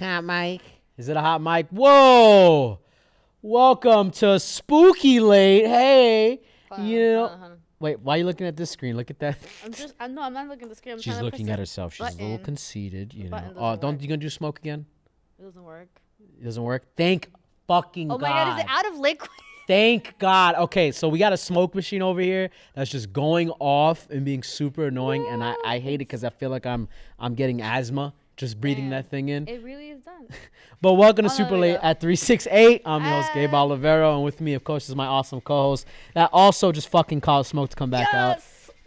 hot mic? Is it a hot mic? Whoa! Welcome to Spooky Late. Hey, wait, why are you looking at this screen? Look at that. I'm not looking at the screen. She's looking at herself. She's a little conceited, you know. Oh, you gonna do smoke again? It doesn't work. It doesn't work? Thank fucking God. Oh my God, is it out of liquid? Thank God. Okay, so we got a smoke machine over here that's just going off and being super annoying, and I hate it because I feel like I'm getting asthma just breathing that thing in. It really is done. But welcome to Super Late at 368. I'm your host, Gabe Olivero, and with me, of course, is my awesome co-host that also just fucking called Smoke to come back out.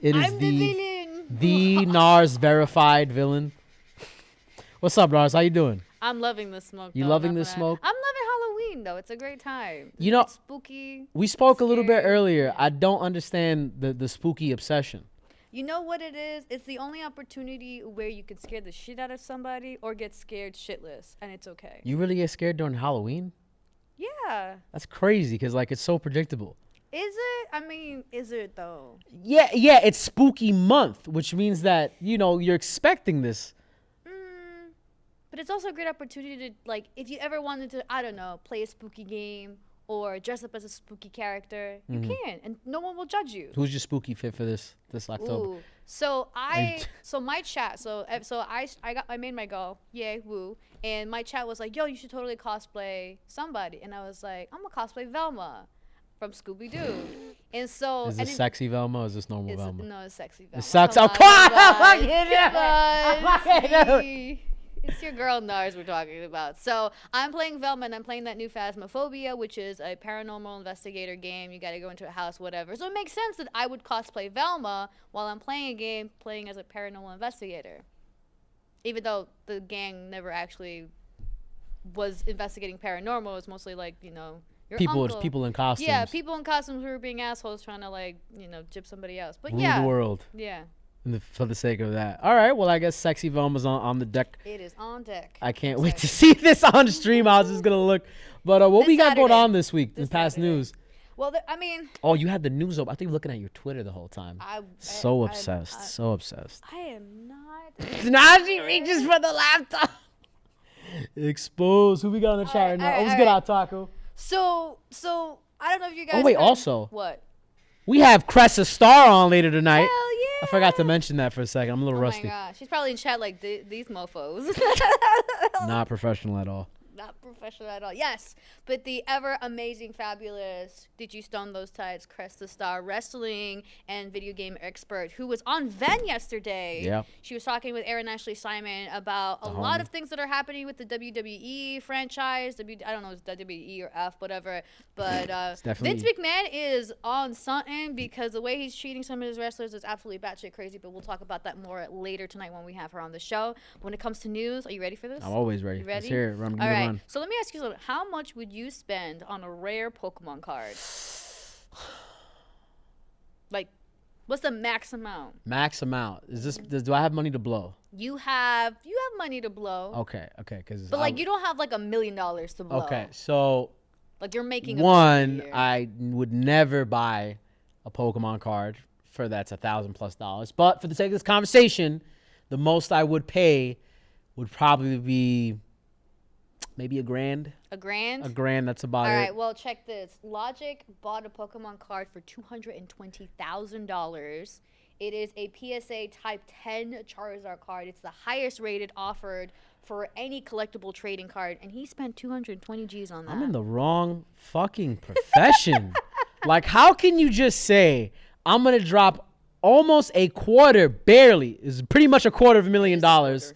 It is the Narz verified villain. What's up, Narz? How you doing? I'm loving this smoke. You loving this smoke? I'm loving Halloween, though. It's a great time. You know, it's spooky. We spoke a little bit earlier. I don't understand the spooky obsession. You know what it is? It's the only opportunity where you could scare the shit out of somebody or get scared shitless, and it's okay. You really get scared during Halloween? Yeah. That's crazy because, like, it's so predictable. Is it? I mean, is it, though? Yeah, it's spooky month, which means that, you know, you're expecting this. But it's also a great opportunity to, like, if you ever wanted to, I don't know, play a spooky game or dress up as a spooky character, you can, and no one will judge you. Who's your spooky fit for this October? Ooh. So my chat, I made my goal, yay, woo, and my chat was like, yo, you should totally cosplay somebody, and I was like, I'm gonna cosplay Velma from Scooby-Doo. And so is this sexy Velma or is this normal Velma? No, it's sexy Velma. It sucks. Oh, come on! It's your girl Narz we're talking about. So I'm playing Velma, and I'm playing that new Phasmophobia, which is a paranormal investigator game. You got to go into a house, whatever. So it makes sense that I would cosplay Velma while I'm playing a game, playing as a paranormal investigator. Even though the gang never actually was investigating paranormal, it was mostly like, you know, your uncle. People in costumes. Yeah, people in costumes who were being assholes trying to, like, you know, gyp somebody else. But rule the world. Yeah. For the sake of that. All right, well, I guess Sexy Velma's on the deck. It is on deck. I can't wait to see this on the stream. How this is going to look. But what we got going on this week in past news? Well, I mean... Oh, you had the news up. I think you're looking at your Twitter the whole time. So obsessed. I am not... Now she reaches for the laptop. Expose. Who we got in the chat right now? What's good out, Taco? So, I don't know if you guys... Oh, wait, also... What? We have CrestaStarr on later tonight. Hell yeah. I forgot to mention that for a second. I'm a little rusty. Oh my God. She's probably in chat like these mofos. Not professional at all. Not professional at all. Yes, but the ever amazing, fabulous, did you stone those tides, CrestaStarr wrestling and video game expert who was on Ven yesterday. Yeah. She was talking with Aaron Ashley Simon about a lot of things that are happening with the WWE franchise. I don't know if it's WWE or F, whatever. But Vince McMahon is on something because the way he's treating some of his wrestlers is absolutely batshit crazy. But we'll talk about that more later tonight when we have her on the show. But when it comes to news, are you ready for this? I'm always ready. You ready? Let's hear it. All right. So let me ask you something. How much would you spend on a rare Pokemon card? Like, what's the max amount? Max amount. Do I have money to blow? You have money to blow. Okay. But like, you don't have like $1 million to blow. Okay, so like you're making one. I would never buy a Pokemon card for that's $1,000+. But for the sake of this conversation, the most I would pay would probably be maybe $1,000. $1,000? $1,000. That's about it. All right. Well, check this. Logic bought a Pokemon card for $220,000. It is a PSA Type 10 Charizard card. It's the highest rated offered for any collectible trading card, and he spent 220 G's on that. I'm in the wrong fucking profession. Like, how can you just say I'm gonna drop almost a quarter, barely, is pretty much $250,000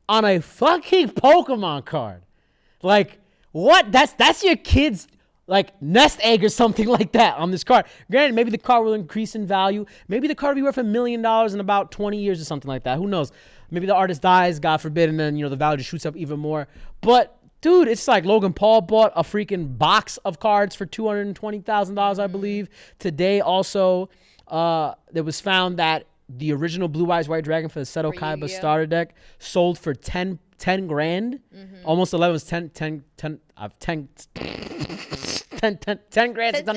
on a fucking Pokemon card? Like, what? That's your kid's, like, nest egg or something like that on this card. Granted, maybe the card will increase in value. Maybe the card will be worth $1 million in about 20 years or something like that. Who knows? Maybe the artist dies, God forbid, and then, you know, the value just shoots up even more. But, dude, it's like Logan Paul bought a freaking box of cards for $220,000, I believe. Today, also, it was found that the original Blue Eyes White Dragon for the Seto Kaiba starter deck sold for $10 grand. Almost 11 was 10 grand, $600. $10,600. It's a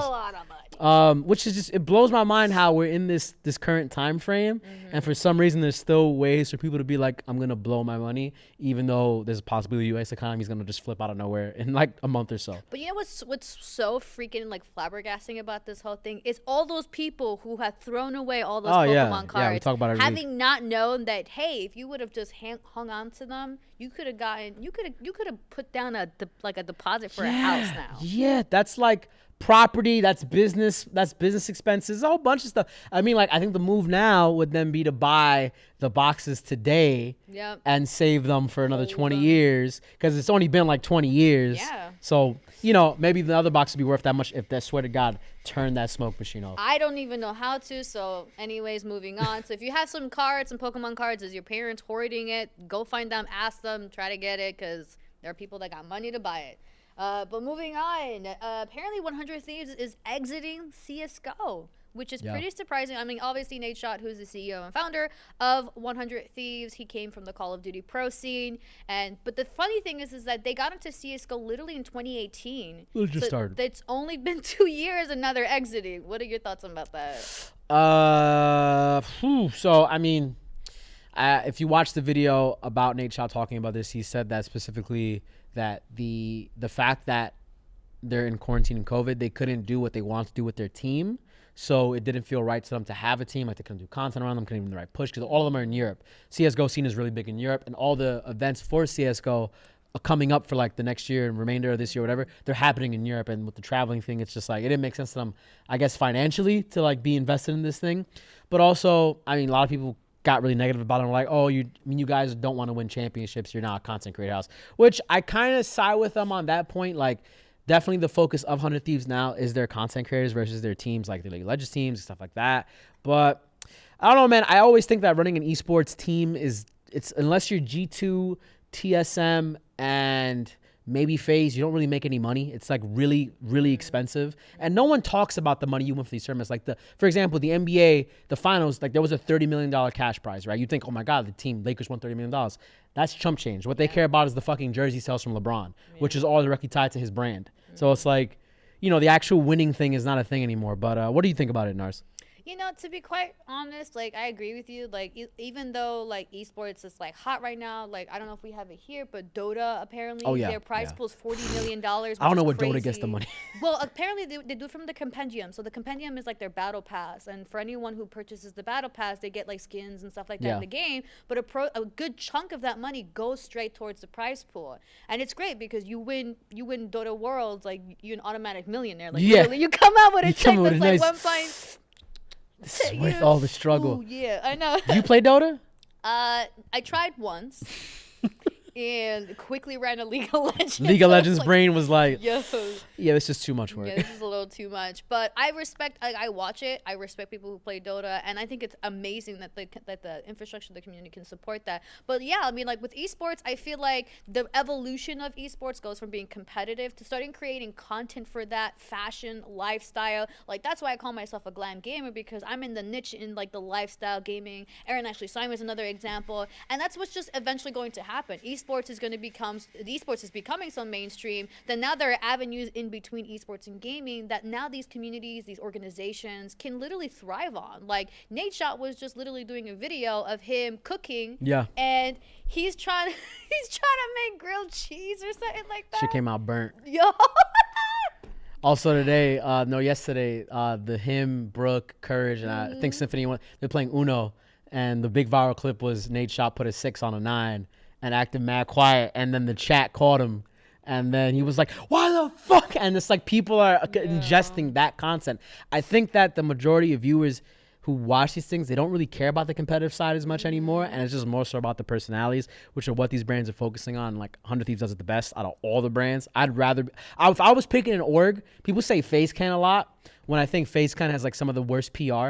lot of money. Which is just, it blows my mind how we're in this current time frame, and for some reason there's still ways for people to be like, I'm gonna blow my money, even though there's a possibility the U.S. economy is gonna just flip out of nowhere in like a month or so. But you know what's so freaking like flabbergasting about this whole thing is all those people who have thrown away all those Pokemon cards, yeah, we talk about it every having not known that, hey, if you would have just hung on to them, you could have put down a deposit for a house now. Yeah, that's like property, that's business expenses, a whole bunch of stuff. I mean, like, I think the move now would then be to buy the boxes today and save them for another 20 years, because it's only been like 20 years. Yeah. So, you know, maybe the other box would be worth that much if that, swear to God, turn that smoke machine off. I don't even know how to, so anyways, moving on. So if you have some cards, some Pokemon cards, is your parents hoarding it, go find them, ask them, try to get it, because there are people that got money to buy it. But moving on, apparently 100 Thieves is exiting CSGO, which is pretty surprising. I mean, obviously Nadeshot, who's the CEO and founder of 100 Thieves, he came from the Call of Duty Pro scene. But the funny thing is that they got into CSGO literally in 2018. It just started. It's only been 2 years and now they're exiting. What are your thoughts about that? So, I mean, if you watch the video about Nadeshot talking about this, he said that specifically that the fact that they're in quarantine and COVID, they couldn't do what they want to do with their team. So it didn't feel right to them to have a team. Like, they couldn't do content around them, couldn't even do the right push, because all of them are in Europe. CSGO scene is really big in Europe, and all the events for CSGO are coming up for like the next year and remainder of this year, whatever, they're happening in Europe. And with the traveling thing, it's just like, it didn't make sense to them, I guess, financially to like be invested in this thing. But also, I mean, a lot of people got really negative about it. Like, oh, you guys don't want to win championships. You're not a content creator house, which I kind of side with them on that point. Like, definitely the focus of 100 Thieves now is their content creators versus their teams, like the League of Legends teams and stuff like that. But I don't know, man. I always think that running an esports team it's unless you're G2, TSM, and maybe FaZe, you don't really make any money. It's like really, really expensive. And no one talks about the money you win for these tournaments. Like, for example, the NBA, the finals, like there was a $30 million cash prize, right? You think, oh my God, the team, Lakers won $30 million. That's chump change. What they care about is the fucking jersey sales from LeBron, which is all directly tied to his brand. So it's like, you know, the actual winning thing is not a thing anymore. But what do you think about it, Narz? You know, to be quite honest, like, I agree with you. Like, even though, like, esports is, like, hot right now, like, I don't know if we have it here, but Dota, apparently, their prize pool is $40 million. I don't know where Dota gets the money. Well, apparently, they do it from the compendium. So the compendium is, like, their battle pass. And for anyone who purchases the battle pass, they get, like, skins and stuff like that in the game. But a good chunk of that money goes straight towards the prize pool. And it's great because you win Dota Worlds, like, you're an automatic millionaire. Like, literally, you come out with a check that's, like, 1 This is worth all the struggle. Ooh, yeah, I know. Do you play Dota? I tried once. And quickly ran a League of Legends. League of Legends brain was like, yeah, this is too much work. Yeah, this is a little too much. But I respect, I watch it. I respect people who play Dota. And I think it's amazing that the infrastructure of the community can support that. But yeah, I mean, like with esports, I feel like the evolution of esports goes from being competitive to starting creating content for that, fashion, lifestyle. Like, that's why I call myself a glam gamer, because I'm in the niche in like the lifestyle gaming. Aaron Ashley Simon is another example. And that's what's just eventually going to happen. Esports is becoming so mainstream that now there are avenues in between esports and gaming that now these communities, these organizations can literally thrive on. Like, Nadeshot was just literally doing a video of him cooking. Yeah. And he's trying to make grilled cheese or something like that. Shit came out burnt. Yo. Also yesterday, him, Brooke, Courage, and I think Symphony, they're playing Uno, and the big viral clip was Nadeshot put a 6 on a 9 and acted mad quiet, and then the chat caught him, and then he was like, why the fuck? And it's like people are ingesting that content. I think that the majority of viewers who watch these things, they don't really care about the competitive side as much anymore, and it's just more so about the personalities, which are what these brands are focusing on. Like, 100 Thieves does it the best out of all the brands. If I was picking an org, people say FaZe Clan a lot, when I think FaZe Clan has like some of the worst PR.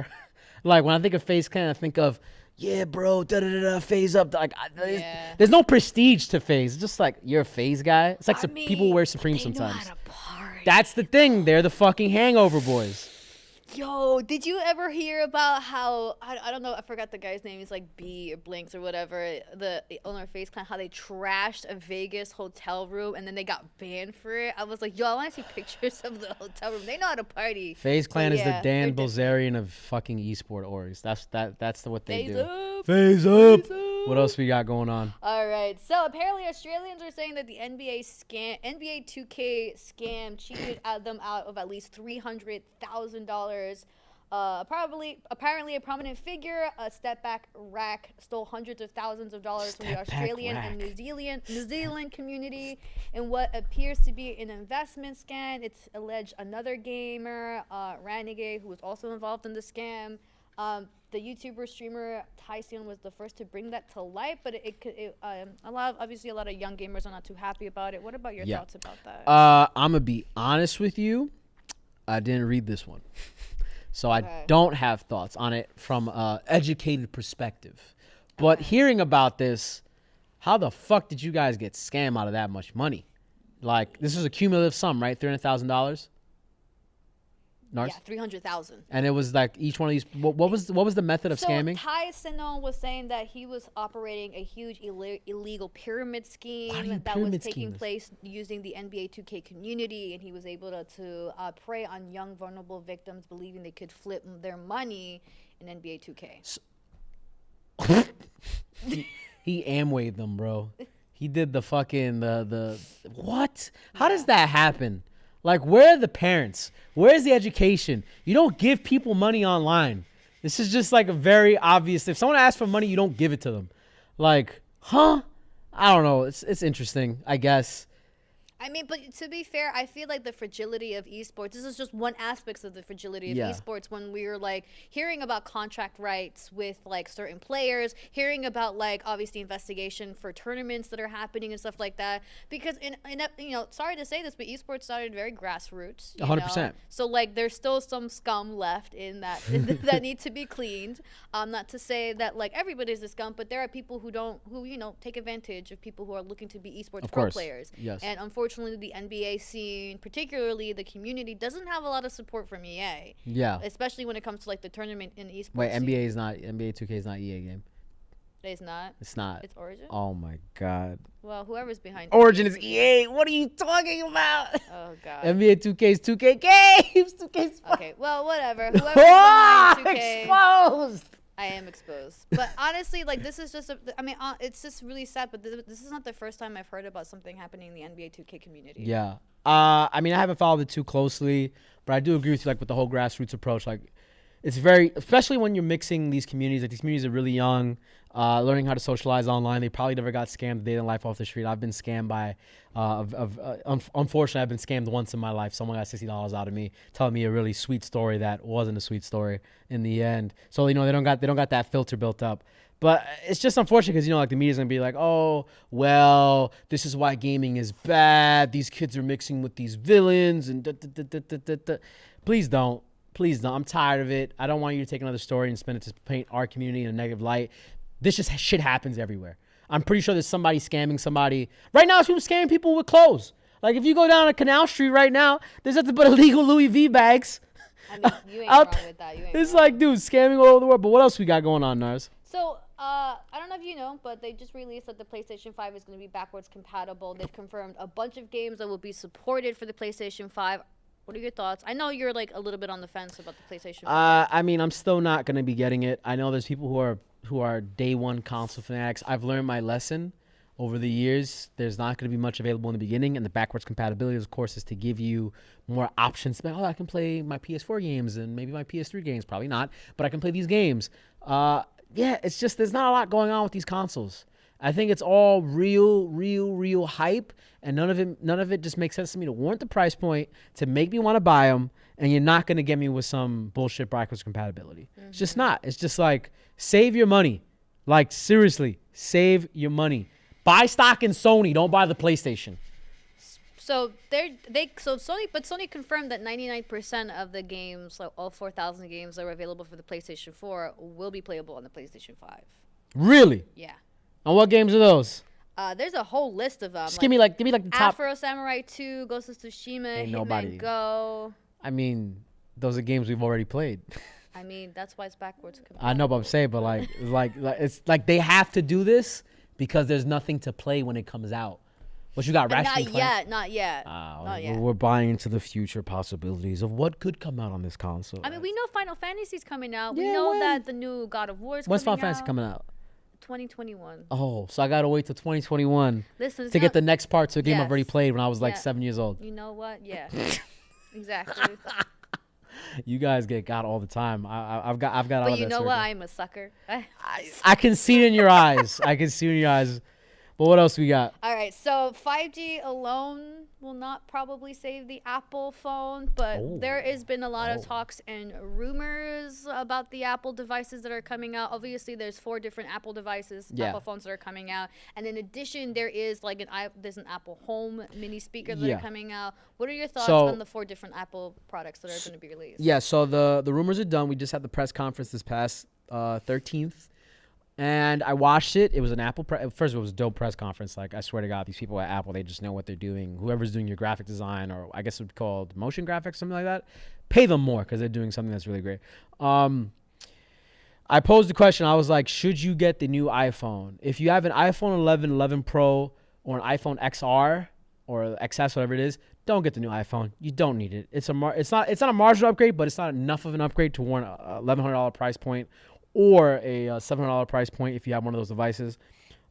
Like, when I think of FaZe Clan, I think of, yeah, bro, FaZe up. Like, there's no prestige to FaZe. It's just like, you're a FaZe guy. It's like people wear Supreme sometimes. That's the thing. They're the fucking hangover boys. Yo, did you ever hear about how I don't know, I forgot the guy's name, he's like B or Blinks or whatever, the owner of FaZe Clan, how they trashed a Vegas hotel room and then they got banned for it? I was like, yo, I want to see pictures of the hotel room. They know how to party. FaZe Clan is the yeah, Dan they're Bilzerian of fucking esport orgs. That's what they FaZe do. up, FaZe up. What else we got going on? All right. So apparently Australians are saying that the NBA 2K scam cheated them out of at least $300,000. Apparently a prominent figure, a step back rack, stole hundreds of thousands of dollars from the Australian and New Zealand community in what appears to be an investment scam. It's alleged another gamer, Renegade, who was also involved in the scam. The YouTuber streamer Tyson was the first to bring that to light, but obviously a lot of young gamers are not too happy about it. What about your thoughts about that? I'm gonna be honest with you. I didn't read this one, so I don't have thoughts on it from an educated perspective. But hearing about this, how the fuck did you guys get scammed out of that much money? Like, this is a cumulative sum, right? $300,000. Narz? Yeah, 300,000. And it was like each one of these. What was the method of scamming? So Tyson was saying that he was operating a huge illegal pyramid scheme that was taking place using the NBA 2K community, and he was able to prey on young vulnerable victims, believing they could flip their money in NBA 2K. He Amwayed them, bro. He did the fucking the what? How does that happen? Like, where are the parents? Where's the education? You don't give people money online. This is just like a very obvious. If someone asks for money, you don't give it to them. Like, huh? I don't know. It's interesting, I guess. I mean, but to be fair, I feel like the fragility of esports, this is just one aspect of the fragility of esports, when we were like hearing about contract rights with like certain players, hearing about like obviously investigation for tournaments that are happening and stuff like that. Because sorry to say this, but esports started very grassroots. 100%. So like there's still some scum left in that that need to be cleaned. Not to say that like everybody's a scum, but there are people who take advantage of people who are looking to be esports pro players. Yes. And unfortunately, the NBA scene, particularly the community, doesn't have a lot of support from EA. Yeah. Especially when it comes to like the tournament in esports. Wait, NBA 2K is not EA game. It's not? It's not. It's Origin? Oh my god. Well, whoever's behind Origin is EA. What are you talking about? Oh god. NBA 2K is 2K games. 2K's okay, well, whatever. Whoever's behind 2K. Exposed. I am exposed. But honestly, like, this is just it's just really sad, but this is not the first time I've heard about something happening in the NBA 2K community. Yeah. I mean, I haven't followed it too closely, but I do agree with you, like, with the whole grassroots approach. Like, it's very, especially when you're mixing these communities. Like, these communities are really young, learning how to socialize online. They probably never got scammed day in life off the street. I've been scammed by, unfortunately, I've been scammed once in my life. Someone got $60 out of me, telling me a really sweet story that wasn't a sweet story in the end. So, they don't got that filter built up. But it's just unfortunate because, like, the media's going to be like, oh, well, this is why gaming is bad. These kids are mixing with these villains and Please don't. Please don't. I'm tired of it. I don't want you to take another story and spin it to paint our community in a negative light. This just shit happens everywhere. I'm pretty sure there's somebody scamming somebody. Right now, it's people scamming people with clothes. Like, if you go down a Canal Street right now, there's nothing but illegal Louis V bags. I mean, you ain't wrong with that. It's like, dude, scamming all over the world. But what else we got going on, Narz? So, I don't know if you know, but they just released that the PlayStation 5 is going to be backwards compatible. They've confirmed a bunch of games that will be supported for the PlayStation 5. What are your thoughts? I know you're like a little bit on the fence about the PlayStation 5. I mean, I'm still not going to be getting it. I know there's people who are day one console fanatics. I've learned my lesson over the years. There's not going to be much available in the beginning, and the backwards compatibility, of course, is to give you more options. Oh, I can play my PS4 games and maybe my PS3 games. Probably not, but I can play these games. Yeah, it's just there's not a lot going on with these consoles. I think it's all real hype, and none of it just makes sense to me to warrant the price point to make me want to buy them, and you're not going to get me with some bullshit backwards compatibility. Mm-hmm. It's just not. It's just like, save your money. Like, seriously, save your money. Buy stock in Sony. Don't buy the PlayStation. So Sony confirmed that 99% of the games, like all 4,000 games that were available for the PlayStation 4, will be playable on the PlayStation 5. Really? Yeah. And what games are those? There's a whole list of them. Just give me the top. Afro Samurai 2, Ghost of Tsushima, Ain't Hitman nobody. Go. I mean, those are games we've already played. I mean, that's why it's backwards compatible. I know, but I'm saying, but like it's like they have to do this because there's nothing to play when it comes out. What you got, Ratchet and Clank? Not yet. Not yet. We're buying into the future possibilities of what could come out on this console. I mean, we know Final Fantasy's coming out. Yeah, we know when? that the new God of War is coming out. When's Final Fantasy coming out? 2021. Oh, so I gotta wait till 2021 Listen, to get the next part to a game I've already Yes. played when I was like Yeah. 7 years old. You know what? Yeah. Exactly. You guys get got all the time. I've got out But of you that know what? circle. I'm a sucker. I can see it in your eyes. I can see it in your eyes. But what else we got? All right, so 5G alone will not probably save the Apple phone, but there has been a lot of talks and rumors about the Apple devices that are coming out. Obviously, there's 4 different Apple devices, Apple phones that are coming out, and in addition, there is like there's an Apple Home mini speaker that are coming out. What are your thoughts on the 4 different Apple products that are going to be released? Yeah, so the rumors are done. We just had the press conference this past 13th. And I watched it. It was an Apple. First, it was a dope press conference. Like, I swear to God, these people at Apple, they just know what they're doing. Whoever's doing your graphic design, or I guess it would be called motion graphics, something like that, pay them more because they're doing something that's really great. I posed the question. I was like, should you get the new iPhone? If you have an iPhone 11, 11 Pro, or an iPhone XR or XS, whatever it is, don't get the new iPhone. You don't need it. It's not a marginal upgrade, but it's not enough of an upgrade to warrant a $1,100 price point or a $700 price point if you have one of those devices.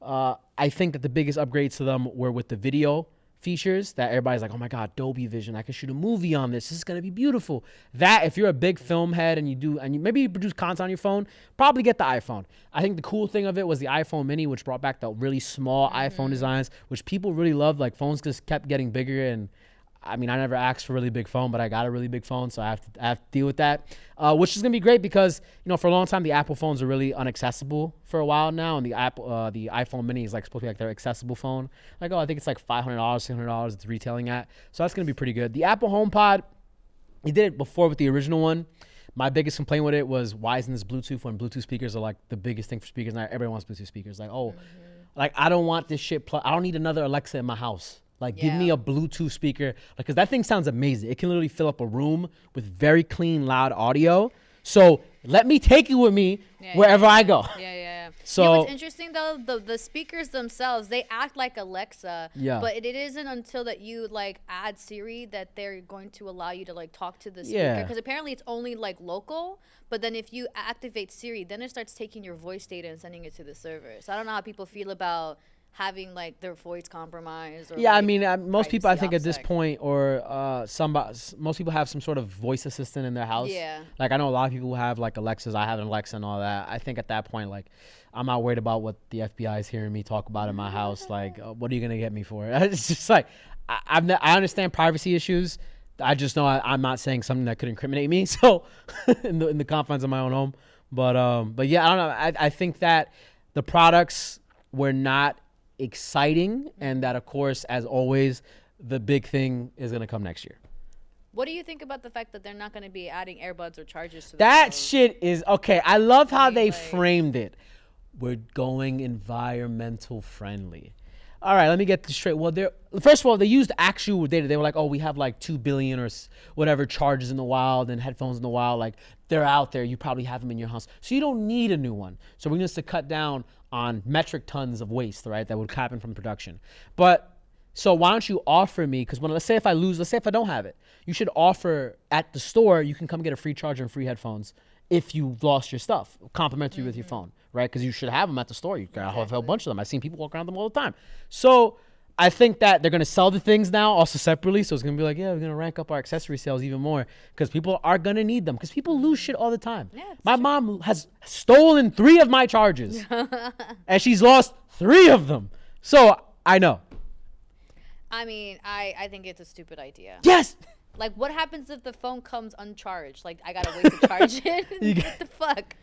I think that the biggest upgrades to them were with the video features that everybody's like, oh my God, Dolby Vision, I can shoot a movie on this. This is gonna be beautiful. That if you're a big film head and you maybe you produce content on your phone, probably get the iPhone. I think the cool thing of it was the iPhone Mini, which brought back the really small iPhone designs, which people really loved. Like, phones just kept getting bigger, and I mean, I never asked for a really big phone, but I got a really big phone, so I have to deal with that, which is gonna be great because, you know, for a long time the Apple phones are really inaccessible for a while now, and the iPhone Mini is like supposed to be like their accessible phone. Like, I think it's like $500, $600 it's retailing at, so that's gonna be pretty good. The Apple HomePod, he did it before with the original one. My biggest complaint with it was, why isn't this Bluetooth when Bluetooth speakers are like the biggest thing for speakers now? Everyone wants Bluetooth speakers. Like, like I don't want this shit. I don't need another Alexa in my house. Like, give me a Bluetooth speaker, like, because that thing sounds amazing. It can literally fill up a room with very clean, loud audio. So let me take you with me wherever I go. Yeah. So, you know what's interesting though, the speakers themselves, they act like Alexa. Yeah. But it isn't until that you like add Siri that they're going to allow you to like talk to the speaker. Yeah. Because apparently it's only like local. But then if you activate Siri, then it starts taking your voice data and sending it to the server. So I don't know how people feel about having like their voice compromised. Or, yeah, like, I mean, most people, I think at this OPSEC. point, or most people have some sort of voice assistant in their house. Yeah. Like, I know a lot of people who have like Alexas. I have an Alexa and all that. I think at that point, like, I'm not worried about what the FBI is hearing me talk about in my house. Like, what are you gonna get me for? It's just like, I understand privacy issues. I just know I'm not saying something that could incriminate me. So, in the confines of my own home. But yeah, I don't know. I think that the products were not exciting, and that, of course, as always, the big thing is going to come next year. What do you think about the fact that they're not going to be adding earbuds or chargers to the That phone? shit is okay. I love how they like- framed it. We're going environmental friendly. All right, let me get this straight. Well, first of all, they used actual data. They were like, oh, we have like 2 billion or whatever chargers in the wild and headphones in the wild. Like, they're out there. You probably have them in your house. So you don't need a new one. So we're going to cut down on metric tons of waste, right, that would happen from production. But so why don't you offer me, because let's say if I don't have it, you should offer at the store, you can come get a free charger and free headphones if you lost your stuff, complimentary with your phone, right? Because you should have them at the store. You gotta have a whole bunch of them. I've seen people walk around them all the time. So I think that they're gonna sell the things now also separately. So it's gonna be like, yeah, we're gonna rank up our accessory sales even more because people are gonna need them because people lose shit all the time. Yeah, my mom has stolen 3 of my chargers and she's lost 3 of them. So I know. I mean, I think it's a stupid idea. Yes. Like, what happens if the phone comes uncharged? Like, I gotta wait to charge it? What the fuck?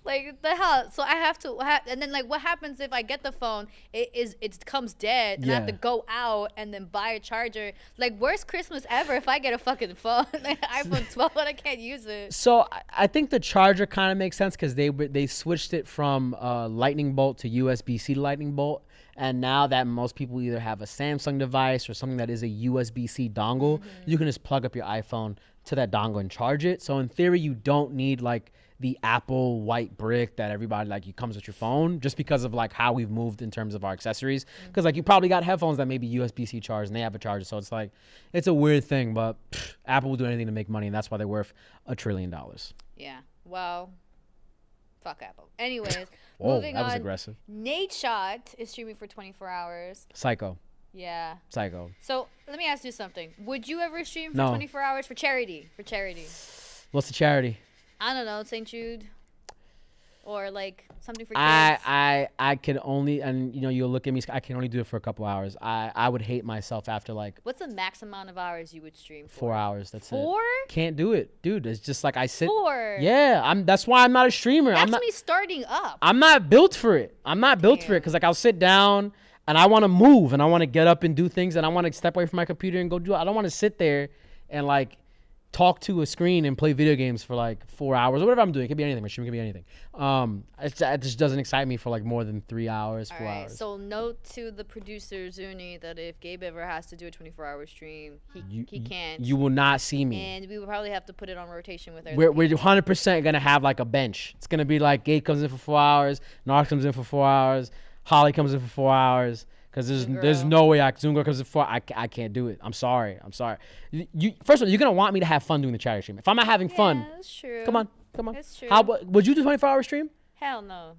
Like, the hell? So I have to, and then, like, what happens if I get the phone, it comes dead, and I have to go out and then buy a charger? Like, worst Christmas ever if I get a fucking phone, like iPhone 12, and I can't use it. So I think the charger kind of makes sense because they switched it from lightning bolt to USB-C lightning bolt. And now that most people either have a Samsung device or something that is a USB-C dongle, you can just plug up your iPhone to that dongle and charge it. So in theory, you don't need like the Apple white brick that everybody like you comes with your phone, just because of like how we've moved in terms of our accessories. Because like you probably got headphones that may be USB-C charged and they have a charger, so it's like it's a weird thing. But Apple will do anything to make money, and that's why they're worth $1 trillion. Yeah. Well, fuck Apple. Anyways, Whoa, moving that was on. aggressive. Nadeshot is streaming for 24 hours. Psycho. Yeah. Psycho. So let me ask you something. Would you ever stream for No. 24 hours for charity? What's the charity? I don't know, St. Jude, or like something for kids. I can only, and you know, you'll look at me, I can only do it for a couple hours. I would hate myself after like What's the max amount of hours you would stream for? 4 hours. That's 4? it. Can't do it, dude. It's just like I sit. 4. Yeah, that's why I'm not a streamer. That's I'm not. me starting up. I'm not built for it. I'm not built for it because like I'll sit down and I want to move and I want to get up and do things and I want to step away from my computer and go do it. I don't want to sit there and like talk to a screen and play video games for like 4 hours or whatever I'm doing. It could be anything. My stream could be anything. It just doesn't excite me for like more than 3 hours, 4 hours. So note to the producer Zuni that if Gabe ever has to do a 24-hour stream, he can't. You will not see me. And we will probably have to put it on rotation with our. We're 100% gonna have like a bench. It's gonna be like Gabe comes in for 4 hours, Narz comes in for 4 hours, Holly comes in for 4 hours. Because there's no way Zoom Girl comes in for I can't do it. I'm sorry. You first of all, you're gonna want me to have fun doing the charity stream. If I'm not having fun, that's true. come on. That's true. Would you do 24-hour stream? Hell no.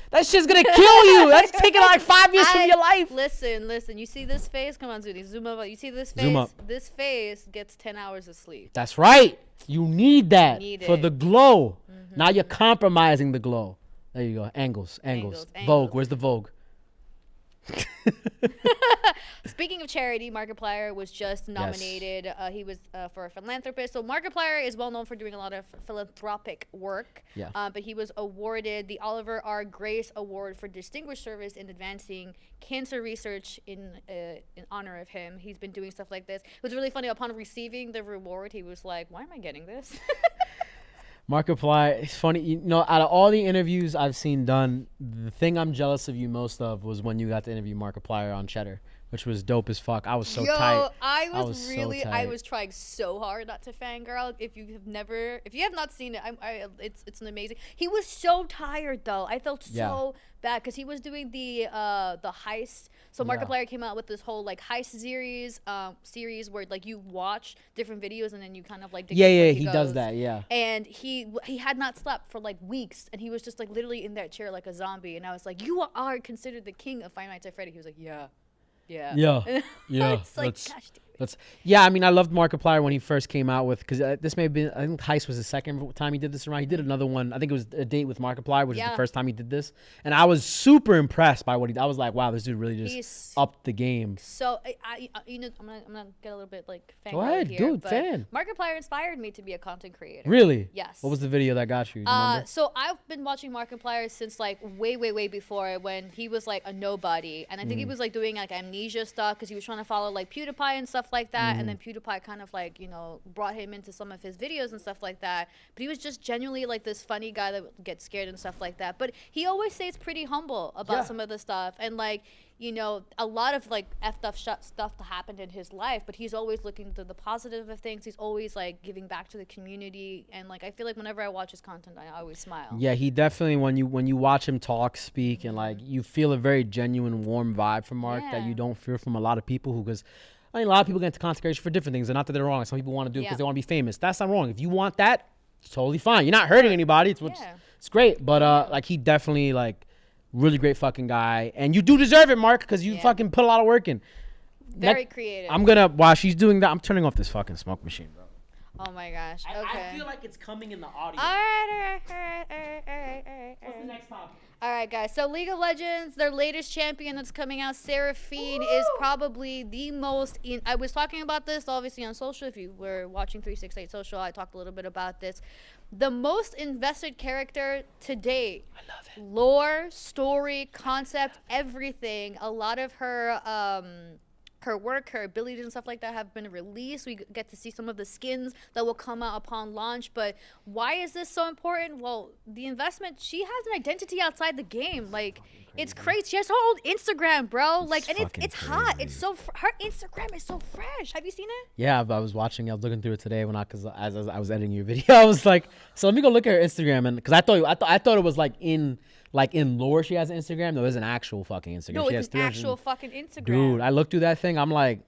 That shit's gonna kill you. That's taking like 5 years from your life. Listen. You see this face? Come on, Zuni. Zoom up. You see this face? Zoom up. This face gets 10 hours of sleep. That's right. You need that for the glow. Now you're compromising the glow. There you go. Angles. Vogue. Where's the Vogue? Speaking of charity, Markiplier was just nominated. Yes. He was for a philanthropist. So Markiplier is well known for doing a lot of philanthropic work. Yeah. But he was awarded the Oliver R. Grace Award for Distinguished Service in Advancing Cancer Research in honor of him. He's been doing stuff like this. It was really funny. Upon receiving the reward, he was like, "Why am I getting this?" Markiplier, it's funny, you know, out of all the interviews I've seen done, the thing I'm jealous of you most of was when you got to interview Markiplier on Cheddar, which was dope as fuck. I was so tight. I was trying so hard not to fangirl. If you have not seen it, it's an amazing. He was so tired though. I felt so bad because he was doing the heist. So Markiplier came out with this whole like heist series where like you watch different videos and then you kind of like he does that. And he had not slept for like weeks and he was just like literally in that chair like a zombie, and I was like, "You are considered the king of Five Nights at Freddy." He was like, "Yeah." It's like, I mean, I loved Markiplier when he first came out with, because this may have been, I think Heist was the second time he did this around. He did another one, I think it was A Date with Markiplier, which is the first time he did this, and I was super impressed by what I was like, wow, this dude really just upped the game. So I'm gonna get a little bit like fan. Go ahead, dude, fan. Markiplier inspired me to be a content creator. Really? Yes. What was the video that got you? So I've been watching Markiplier since like way before, when he was like a nobody, and I think he was like doing like amnesia stuff because he was trying to follow like PewDiePie and stuff like that, and then PewDiePie kind of like, you know, brought him into some of his videos and stuff like that. But he was just genuinely like this funny guy that gets scared and stuff like that. But he always stays pretty humble about some of the stuff, and like, you know, a lot of like effed up stuff that happened in his life, but he's always looking to the positive of things. He's always like giving back to the community, and like I feel like whenever I watch his content, I always smile. Yeah, he definitely, when you watch him talk, speak, and like you feel a very genuine, warm vibe from Mark that you don't feel from a lot of people who, because I mean, a lot of people get into content creation for different things, and not that they're wrong. Some people want to do it because they want to be famous. That's not wrong. If you want that, it's totally fine. You're not hurting anybody. It's great. But like he definitely like really great fucking guy, and you do deserve it, Mark, because you fucking put a lot of work in. Very creative. I'm gonna, while she's doing that, I'm turning off this fucking smoke machine, bro. Oh my gosh. Okay. I feel like it's coming in the audio. All right. What's the next topic? All right, guys. So League of Legends, their latest champion that's coming out, Seaphine, is probably the most. I was talking about this obviously on social. If you were watching 368 Social, I talked a little bit about this. The most invested character to date. I love it. Lore, story, concept, everything. A lot of her her work, her abilities and stuff like that have been released. We get to see some of the skins that will come out upon launch. But why is this so important? Well, the investment, she has an identity outside the game. Like, it's crazy. She has her own Instagram, bro. Like, and it's hot. It's so, her Instagram is so fresh. Have you seen it? Yeah, I was watching. I was looking through it today because as I was editing your video, I was like, so let me go look at her Instagram, and because I thought it was like in lore she has an Instagram. No, there's an actual fucking Instagram. No, she it's an actual fucking Instagram. Dude, I looked through that thing. I'm like,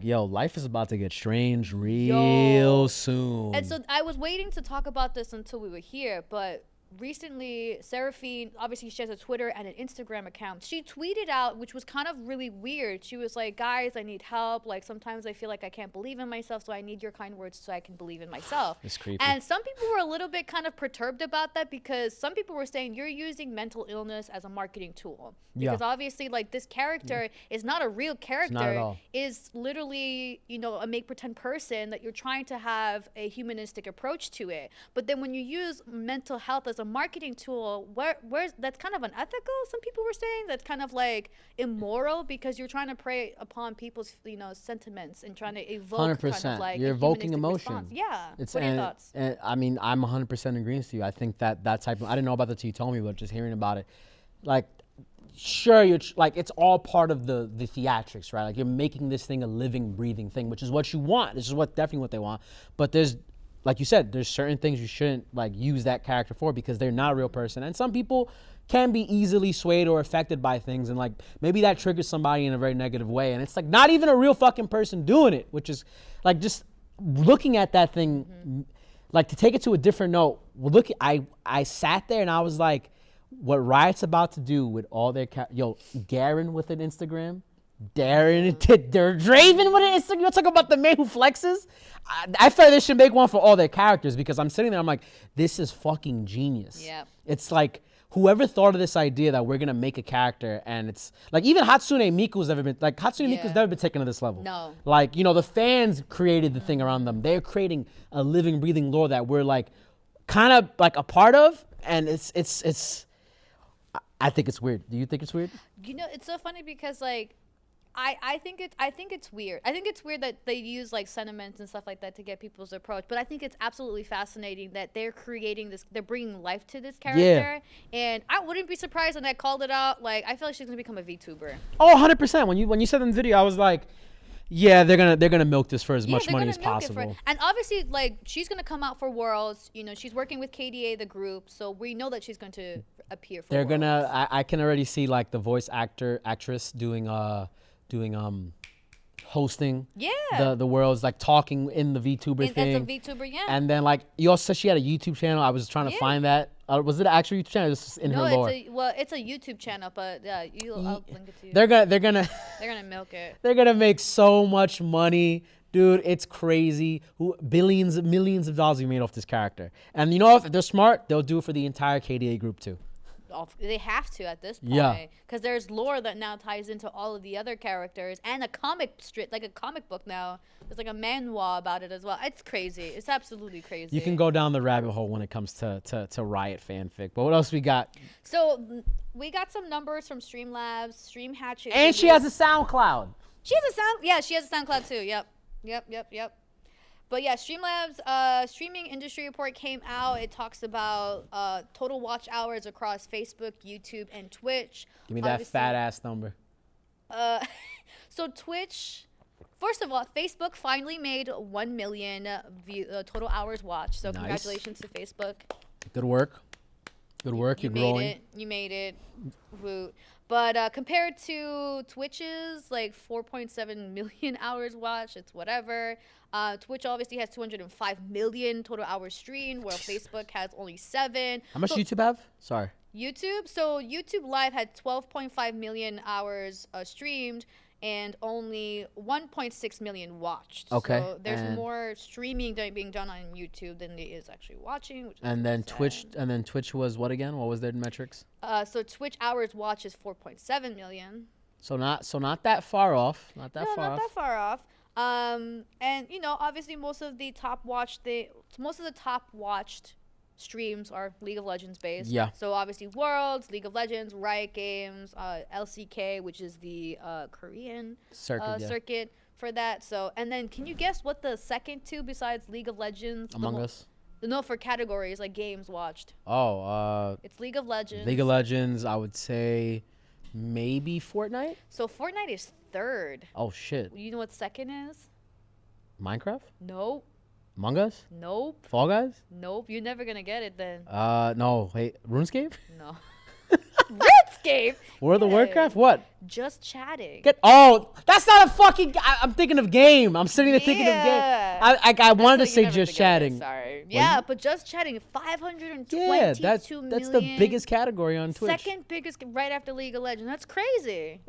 yo, life is about to get strange real soon. And so I was waiting to talk about this until we were here, but recently Seaphine, obviously she has a Twitter and an Instagram account. She tweeted out, which was kind of really weird. She was like, guys, I need help. Like, sometimes I feel like I can't believe in myself, so I need your kind words so I can believe in myself. It's creepy. And some people were a little bit kind of perturbed about that, because some people were saying you're using mental illness as a marketing tool. Because obviously, like, this character is not a real character. Not at all. Is literally, you know, a make pretend person that you're trying to have a humanistic approach to it. But then when you use mental health as a marketing tool, where's that's kind of unethical. Some people were saying that's kind of like immoral, because you're trying to prey upon people's, you know, sentiments and trying to evoke 100%. kind of like You're evoking humanistic emotion. response. Yeah. What are your thoughts? And I mean, I'm 100% in agreement with you. I think that type of, I didn't know about that till you told me, but just hearing about it, like, sure, you're like, it's all part of the theatrics, right? Like, you're making this thing a living, breathing thing, which is what you want. This is definitely what they want. But there's, like you said, there's certain things you shouldn't like use that character for, because they're not a real person. And some people can be easily swayed or affected by things, and like maybe that triggers somebody in a very negative way. And it's like not even a real fucking person doing it, which is like, just looking at that thing, like, to take it to a different note. Look, I sat there and I was like, what Riot's about to do with all their Garen with an Instagram, Draven with an Instagram. You're talking about the man who flexes. I feel like they should make one for all their characters, because I'm sitting there, I'm like, this is fucking genius. Yeah. It's like, whoever thought of this idea that we're gonna make a character, and it's like, even Hatsune Miku's never been taken to this level. No. Like, you know, the fans created the thing around them. They're creating a living, breathing lore that we're like kind of like a part of, and it's I think it's weird. Do you think it's weird? You know, it's so funny because like I think it's weird. I think it's weird that they use like sentiments and stuff like that to get people's approach. But I think it's absolutely fascinating that they're creating this. They're bringing life to this character, and I wouldn't be surprised when I called it out. Like, I feel like she's gonna become a VTuber. Oh, 100%. When you said in the video, I was like, yeah, they're gonna milk this for as much money as possible. And obviously, like, she's gonna come out for Worlds. You know, she's working with KDA, the group, so we know that she's going to appear for. They're Worlds. gonna. I can already see like the voice actress doing hosting the Worlds, like talking in the VTuber thing. As a VTuber, yeah. And then like you also said she had a YouTube channel. I was trying to find that. Was it an actual YouTube channel? Or just in her lore? It's a YouTube channel, but I'll link it to you. They're gonna milk it. They're gonna make so much money. Dude, it's crazy. Millions of dollars we made off this character. And you know, if they're smart, they'll do it for the entire KDA group too. They have to at this point, because there's lore that now ties into all of the other characters, and a comic strip, like a comic book now. There's like a manhwa about it as well. It's crazy. It's absolutely crazy. You can go down the rabbit hole when it comes to Riot fanfic. But what else we got? So we got some numbers from Streamlabs, Stream Hatchet, and she has a SoundCloud. She has a SoundCloud too. Yep. But yeah, Streamlabs streaming industry report came out. It talks about total watch hours across Facebook, YouTube, and Twitch. Give me that fat ass number. So Twitch, first of all, Facebook finally made 1 million total hours watched. So congratulations to Facebook. Good work. You're growing. You made it. Woo. But compared to Twitch's like 4.7 million hours watched, it's whatever. Twitch obviously has 205 million total hours streamed, while Facebook has only 7. How much YouTube have? Sorry. YouTube Live had 12.5 million hours streamed and only 1.6 million watched. Okay. So there's more streaming being done on YouTube than there is actually watching. Which and then Twitch was what again? What was their metrics? So Twitch hours watched is 4.7 million. So not that far off. Not that far off. And you know, obviously most of the top watched streams are League of Legends based. Yeah. So obviously Worlds, League of Legends, Riot Games, LCK, which is the Korean circuit for that. So, and then can you guess what the second two besides League of Legends? Among Us? No, for categories like games watched. It's League of Legends. League of Legends, I would say maybe Fortnite. So Fortnite is third. Oh shit. You know what second is? Minecraft? Nope. Among Us? Nope. Fall Guys? Nope. You're never gonna get it then. No. Hey, RuneScape? No. RuneScape? World of Warcraft? What? Just chatting. That's not a fucking. I'm thinking of game. I'm sitting there thinking of game. I wanted to say just chatting. Sorry. Yeah, but just chatting. 522 that's million. the biggest category on Twitch. Second biggest, right after League of Legends. That's crazy.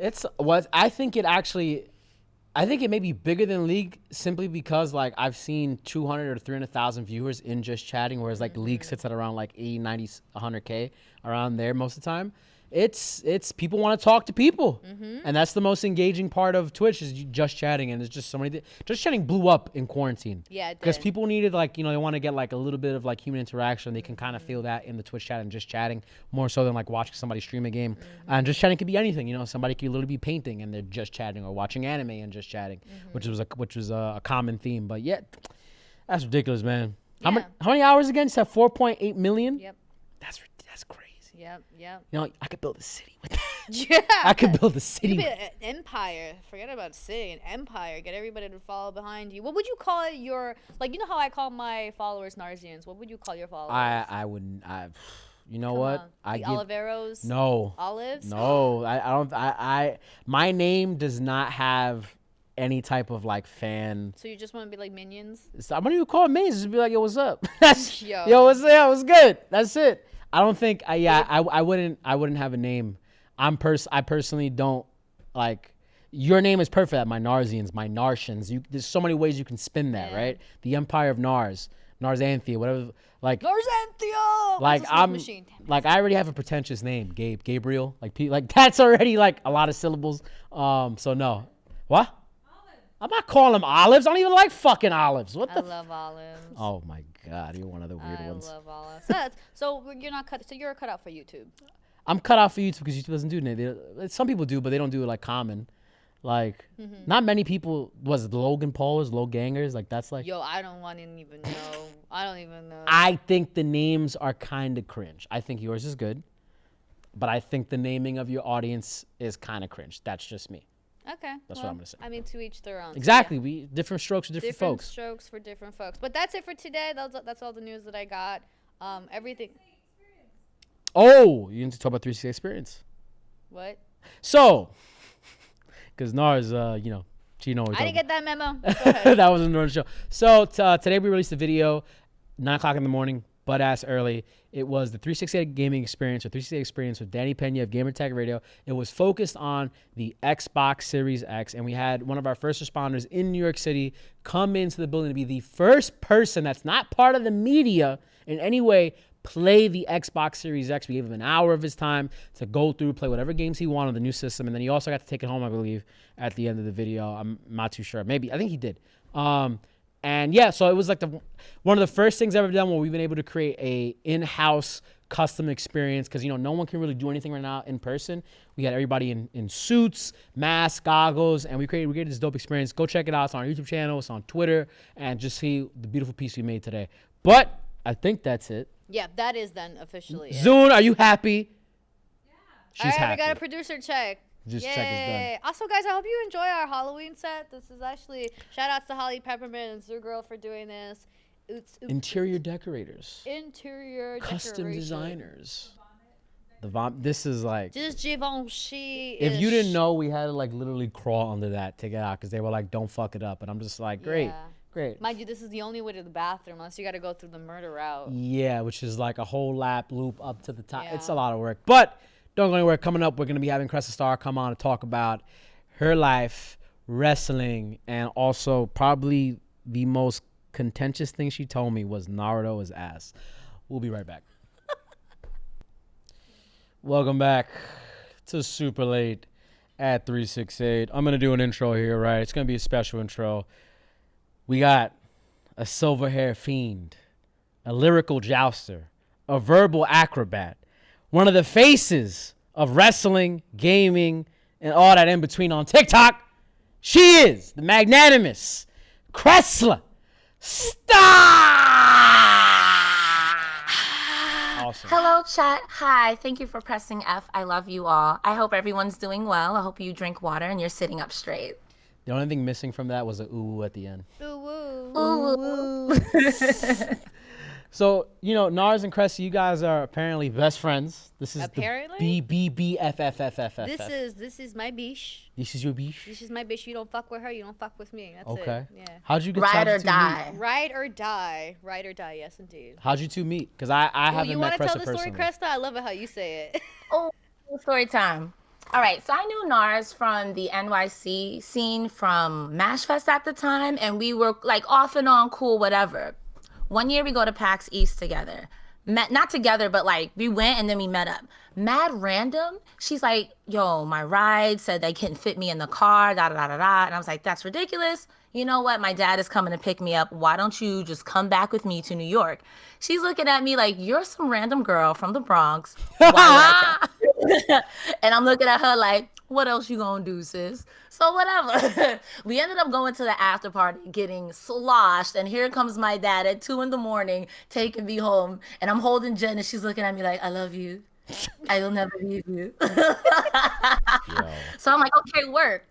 I think it may be bigger than League simply because like I've seen 200 or 300,000 viewers in just chatting, whereas like League sits at around like 80, 90, 100K around there most of the time. It's people want to talk to people, and that's the most engaging part of Twitch is just chatting, and there's just so many. Just chatting blew up in quarantine. Yeah, because people needed like they want to get like a little bit of like human interaction. They can kind of feel that in the Twitch chat and just chatting more so than like watching somebody stream a game. And just chatting could be anything. Somebody could literally be painting and they're just chatting, or watching anime and just chatting, which was a common theme. But yeah, that's ridiculous, man. How many hours again? You said 4.8 million. Yep. That's crazy. Yep. I could build a city with that. Yeah. I could build a city. You could be an empire. Forget about city. An empire. Get everybody to follow behind you. What would you call it? You know how I call my followers Narzians. What would you call your followers? I wouldn't. You know what? The Oliveros? No. Olives? No. I don't. My name does not have any type of like fan. So you just want to be like minions? I'm not even call it minions. Just be like, yo, what's up? Yo, what's good? That's it. I don't think. I wouldn't have a name. I personally don't like. Your name is perfect. My Narzians, my Nartians. There's so many ways you can spin that, right? The Empire of Narz, Narzanthia, whatever. Like Narzanthia. Like I already have a pretentious name, Gabriel. Like that's already like a lot of syllables. So no. What? Olives. I'm not calling them olives. I don't even like fucking olives. What the? I love olives. Oh my god, you're one of the weird ones. I love olives. So you're not cut. So you're cut out for YouTube. I'm cut out for YouTube because YouTube doesn't do it. Some people do, but they don't do it like common. Like, not many people. Was it Logan Paulers, Low Gangers? Like that's like. Yo, I don't want to even know. I don't even know. I think the names are kind of cringe. I think yours is good, but I think the naming of your audience is kind of cringe. That's just me. Okay. That's what I'm gonna say. I mean, to each their own. Exactly. So, yeah. We different strokes for different folks. Different strokes for different folks. But that's it for today. That's all the news that I got. Everything. Oh, you need to talk about 360 experience. What? So, because Narz, she know what we're I didn't get that memo. Go ahead. That was a Narz show. So today we released a video, 9:00 in the morning, butt ass early. It was the 368 gaming experience or 368 experience with Danny Pena of Gamer Tech Radio. It was focused on the Xbox Series X, and we had one of our first responders in New York City come into the building to be the first person that's not part of the media in any way play the Xbox Series X. We gave him an hour of his time to go through, play whatever games he wanted on the new system, and then he also got to take it home, I believe, at the end of the video. I'm not too sure. Maybe. I think he did. And yeah, so it was like one of the first things I've ever done where we've been able to create a in-house custom experience because, no one can really do anything right now in person. We had everybody in suits, masks, goggles, and we created this dope experience. Go check it out. It's on our YouTube channel. It's on Twitter. And just see the beautiful piece we made today. But I think that's it. Yeah, that is then officially Zune, are you happy? Yeah. She's happy. We got a producer check. Just check is done. Also, guys, I hope you enjoy our Halloween set. This is actually shout outs to Holly Peppermint and Zoo Girl for doing this. It's interior decorators. Custom designers. This is like just Givenchy. If you didn't know, we had to like literally crawl under that to get out because they were like, "Don't fuck it up," and I'm just like, "Great." Yeah. Great. Mind you, this is the only way to the bathroom unless you got to go through the murder route. Yeah, which is like a whole lap loop up to the top. Yeah. It's a lot of work. But don't go anywhere. Coming up, we're going to be having CrestaStarr come on and talk about her life, wrestling, and also probably the most contentious thing she told me was Naruto's ass. We'll be right back. Welcome back to Super Late at 368. I'm going to do an intro here, right? It's going to be a special intro. We got a silver hair fiend, a lyrical jouster, a verbal acrobat, one of the faces of wrestling, gaming, and all that in between on TikTok. She is the magnanimous CrestaStarr. Awesome. Hello, chat. Hi. Thank you for pressing F. I love you all. I hope everyone's doing well. I hope you drink water and you're sitting up straight. The only thing missing from that was a ooh at the end. Ooh, Ooh. So, Narz and Cresta, you guys are apparently best friends. This is apparently? the BBBFFFFF. This is my biche. This is your biche? This is my biche. You don't fuck with her, you don't fuck with me. That's okay. it. Yeah. How'd you get Ride how'd or you two die. meet? Ride or die. Ride or die, yes indeed. How'd you two meet? Because I haven't you met want to Cresta tell the story, personally. Cresta? I love it how you say it. Oh, story time. All right, so I knew Narz from the NYC scene from MashFest at the time, and we were like off and on cool, whatever. One year we go to PAX East together. Not together, but like we went and then we met up. Mad random. She's like, yo, my ride said they couldn't fit me in the car, da da da da da. And I was like, that's ridiculous. You know what? My dad is coming to pick me up. Why don't you just come back with me to New York? She's looking at me like, you're some random girl from the Bronx. Why would I come? And I'm looking at her like, what else you gonna do, sis? So whatever. We ended up going to the after party, getting sloshed, and here comes my dad at 2 a.m, taking me home. And I'm holding Jen, and she's looking at me like, I love you. I will never leave you. So I'm like, okay, work.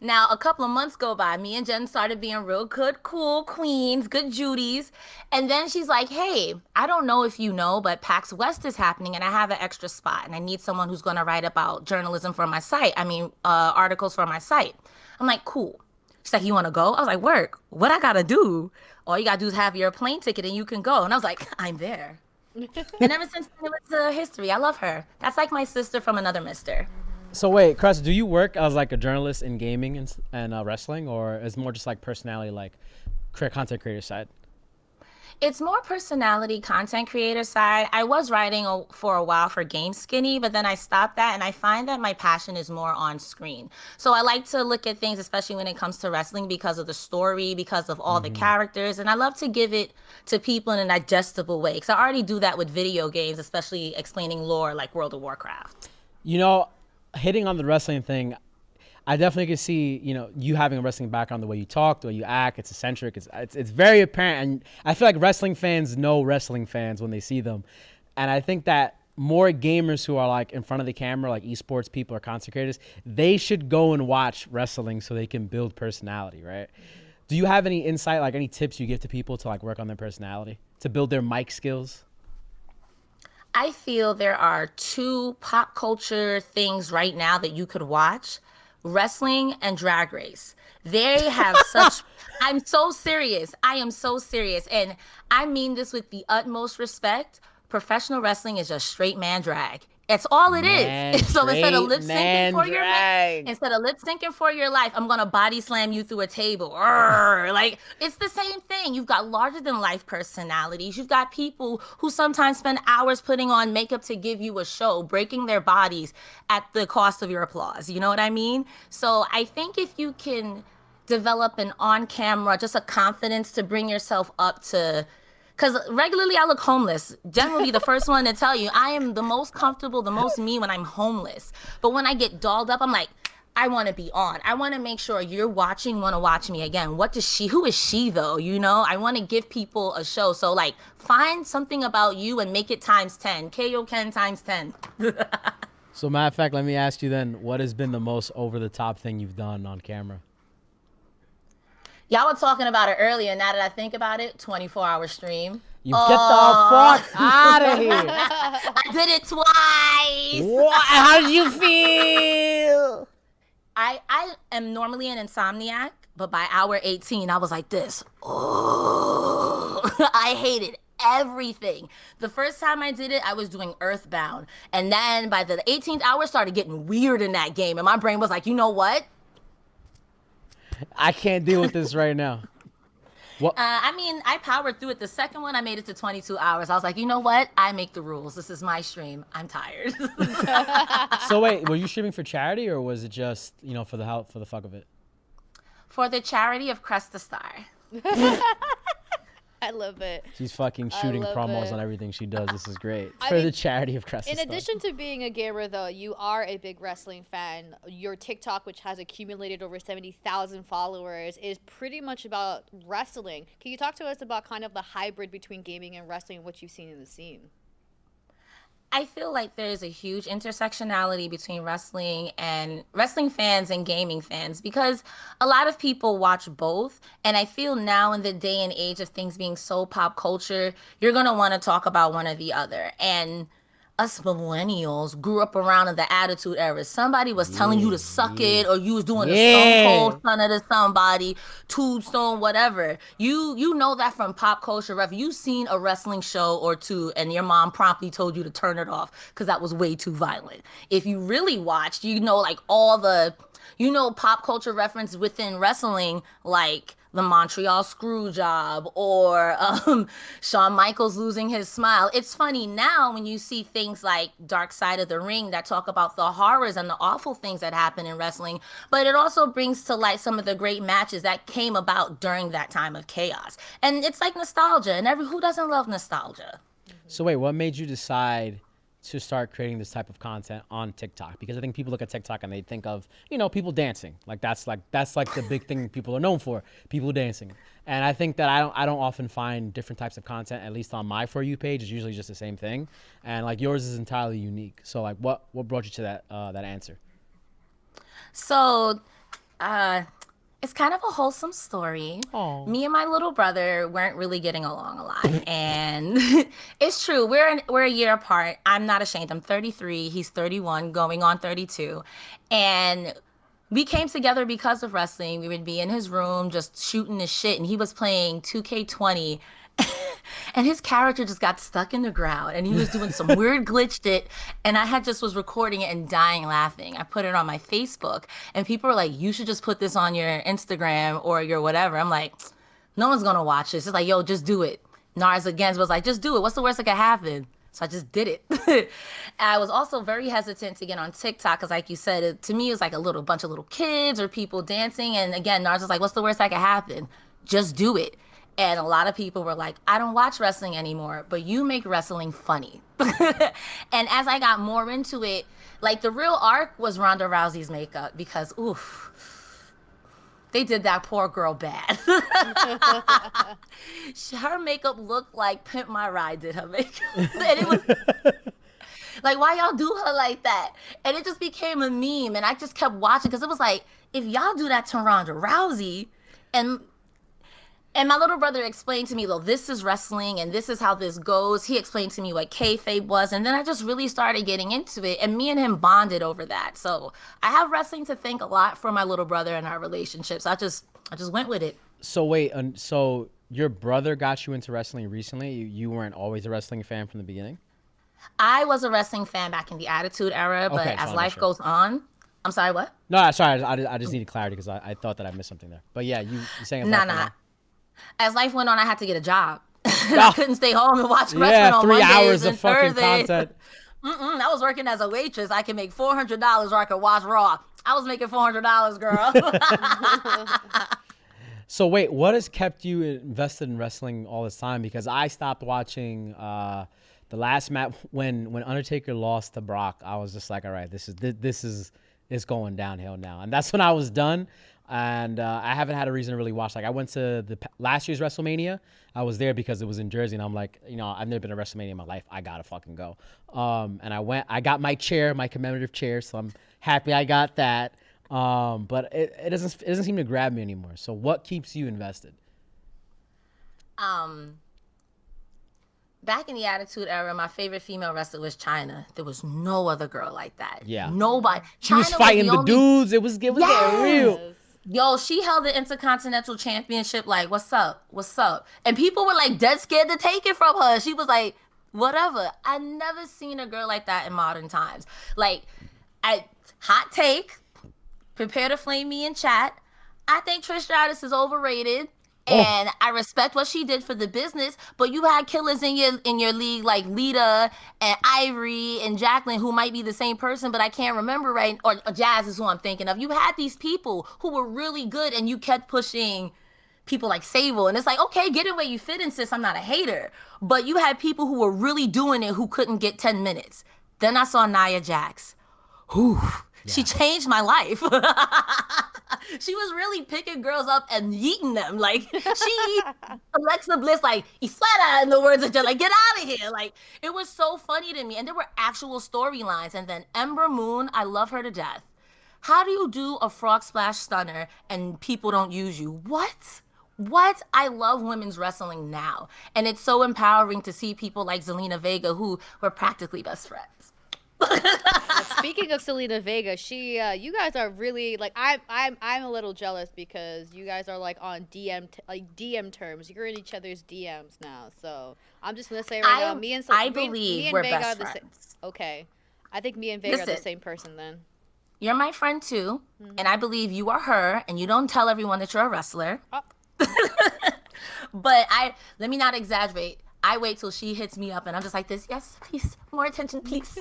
Now, a couple of months go by. Me and Jen started being real good, cool queens, good Judies. And then she's like, hey, I don't know if you know, but PAX West is happening and I have an extra spot and I need someone who's going to write about journalism for my site. Articles for my site. I'm like, cool. She's like, you want to go? I was like, work. What I got to do? All you got to do is have your plane ticket and you can go. And I was like, I'm there. And ever since then, it was history. I love her. That's like my sister from another mister. So wait, Cresta, do you work as like a journalist in gaming and wrestling, or is it more just like personality, like content creator side? It's more personality, content creator side. I was writing for a while for Game Skinny, but then I stopped that, and I find that my passion is more on screen. So I like to look at things, especially when it comes to wrestling, because of the story, because of all the characters, and I love to give it to people in a digestible way, because I already do that with video games, especially explaining lore like World of Warcraft. Hitting on the wrestling thing, I definitely can see, you having a wrestling background, the way you talk, the way you act, it's eccentric, it's very apparent. And I feel like wrestling fans know wrestling fans when they see them. And I think that more gamers who are like in front of the camera, like esports people or content creators, they should go and watch wrestling so they can build personality, right? Do you have any insight, like any tips you give to people to like work on their personality, to build their mic skills? I feel there are 2 pop culture things right now that you could watch: wrestling and Drag Race. They have such, I'm so serious. I am so serious. And I mean this with the utmost respect. Professional wrestling is just straight man drag. It's all it is. So instead of lip syncing for your life, I'm gonna body slam you through a table. Like, it's the same thing. You've got larger than life personalities. You've got people who sometimes spend hours putting on makeup to give you a show, breaking their bodies at the cost of your applause. You know what I mean? So I think if you can develop an on-camera, just a confidence to bring yourself up to. Because regularly I look homeless. Jen will be the first one to tell you I am the most comfortable, the most me when I'm homeless. But when I get dolled up, I'm like, I want to be on. I want to make sure you're watching, want to watch me again. Who is she though? I want to give people a show. So like, find something about you and make it times 10. KO Ken times 10. So matter of fact, let me ask you then, what has been the most over the top thing you've done on camera? Y'all were talking about it earlier. Now that I think about it, 24-hour stream. You get the fuck out of here. I did it twice. What? How did you feel? I am normally an insomniac, but by hour 18, I was like this. Oh, I hated everything. The first time I did it, I was doing Earthbound. And then by the 18th hour, started getting weird in that game. And my brain was like, you know what? I can't deal with this right now. What? I powered through it. The second one, I made it to 22 hours. I was like, you know what? I make the rules. This is my stream. I'm tired. So wait, were you streaming for charity or was it just, for the fuck of it? For the charity of CrestaStarr. I love it. She's fucking shooting love promos it. on everything she does. This is great. I For mean, the charity of CrestaStarr. In addition to being a gamer, though, you are a big wrestling fan. Your TikTok, which has accumulated over 70,000 followers, is pretty much about wrestling. Can you talk to us about kind of the hybrid between gaming and wrestling and what you've seen in the scene? I feel like there's a huge intersectionality between wrestling fans and gaming fans because a lot of people watch both. And I feel now in the day and age of things being so pop culture, you're going to want to talk about one or the other. And us millennials grew up around in the Attitude Era. Somebody was telling you to suck it, or you was doing a Stone Cold Stunner to somebody, Tombstone, whatever. You know that from pop culture. If you've seen a wrestling show or two and your mom promptly told you to turn it off because that was way too violent. If you really watched, you know, like all the, pop culture reference within wrestling, like the Montreal screw job or Shawn Michaels losing his smile. It's funny now when you see things like Dark Side of the Ring that talk about the horrors and the awful things that happen in wrestling, but it also brings to light some of the great matches that came about during that time of chaos. And it's like nostalgia, and who doesn't love nostalgia? So wait, what made you decide to start creating this type of content on TikTok? Because I think people look at TikTok and they think of, people dancing. That's the big thing people are known for, people dancing. And I think that I don't often find different types of content, at least on my For You page. It's usually just the same thing. And like yours is entirely unique. So like what brought you to that answer? So, it's kind of a wholesome story. Aww. Me and my little brother weren't really getting along a lot. And it's true. We're a year apart. I'm not ashamed. I'm 33. He's 31, going on 32. And we came together because of wrestling. We would be in his room just shooting his shit. And he was playing 2K20. And his character just got stuck in the ground and he was doing some weird glitch shit. And I was recording it and dying laughing. I put it on my Facebook and people were like, you should just put this on your Instagram or your whatever. I'm like, no one's going to watch this. It's like, yo, just do it. Narz again was like, just do it. What's the worst that could happen? So I just did it. I was also very hesitant to get on TikTok because like you said, to me, it was like a bunch of little kids or people dancing. And again, Narz was like, what's the worst that could happen? Just do it. And a lot of people were like, I don't watch wrestling anymore, but you make wrestling funny. And as I got more into it, like the real arc was Ronda Rousey's makeup because, they did that poor girl bad. Her makeup looked like Pimp My Ride did her makeup. And it was like, why y'all do her like that? And it just became a meme. And I just kept watching because it was like, if y'all do that to Ronda Rousey, and my little brother explained to me, though, this is wrestling and this is how this goes. He explained to me what kayfabe was. And then I just really started getting into it. And me and him bonded over that. So I have wrestling to thank a lot for my little brother and our relationships. I just went with it. So wait, so your brother got you into wrestling recently? You weren't always a wrestling fan from the beginning? I was a wrestling fan back in the Attitude Era. But Okay, as life goes on... I'm sorry, what? No, sorry. I just needed clarity because I thought that I missed something there. But yeah, you're saying... Nah. As life went on, I had to get a job. I couldn't stay home and watch wrestling on 3 Mondays hours and of fucking Thursdays. content. I was working as a waitress. I could make $400 or I could watch Raw. I was making $400, girl. So wait, what has kept you invested in wrestling all this time? Because I stopped watching the last match when Undertaker lost to Brock. I was just like, all right, this is it's going downhill now, and that's when I was done. And I haven't had a reason to really watch. Like I went to the last year's WrestleMania. I was there because it was in Jersey, and I'm like, I've never been to WrestleMania in my life. I gotta fucking go. And I went. I got my commemorative chair, so I'm happy I got that. But it doesn't seem to grab me anymore. So what keeps you invested? Back in the Attitude Era, my favorite female wrestler was Chyna. There was no other girl like that. Yeah. Nobody. She was fighting the dudes. It was getting real. Yo, she held the Intercontinental Championship like, what's up? What's up? And people were like dead scared to take it from her. She was like, whatever. I never seen a girl like that in modern times. Like, hot take, prepare to flame me in chat. I think Trish Stratus is overrated. And I respect what she did for the business, but you had killers in your league like Lita and Ivory and Jacqueline, who might be the same person, but I can't remember right. Or Jazz is who I'm thinking of. You had these people who were really good, and you kept pushing people like Sable, and it's like, okay, get it where you fit in, sis. I'm not a hater, but you had people who were really doing it who couldn't get 10 minutes. Then I saw Nia Jax. Whew. She changed my life. She was really picking girls up and yeeting them. Like, she, Alexa Bliss, like, y fuera, in the words of just like, get out of here. Like, it was so funny to me. And there were actual storylines. And then Ember Moon, I love her to death. How do you do a frog splash stunner and people don't use you? What? I love women's wrestling now. And it's so empowering to see people like Zelina Vega, who were practically best friends. Speaking of Selena Vega, you guys are really like I'm a little jealous because you guys are like on DM terms. You're in each other's DMs now. So I'm just gonna say right now, me and we're Vega best are the friends. Okay, I think me and Vega are the same person then. You're my friend too, and I believe you are her. And you don't tell everyone that you're a wrestler. Oh. But let me not exaggerate. I wait till she hits me up and I'm just like this. Yes, please. More attention, please.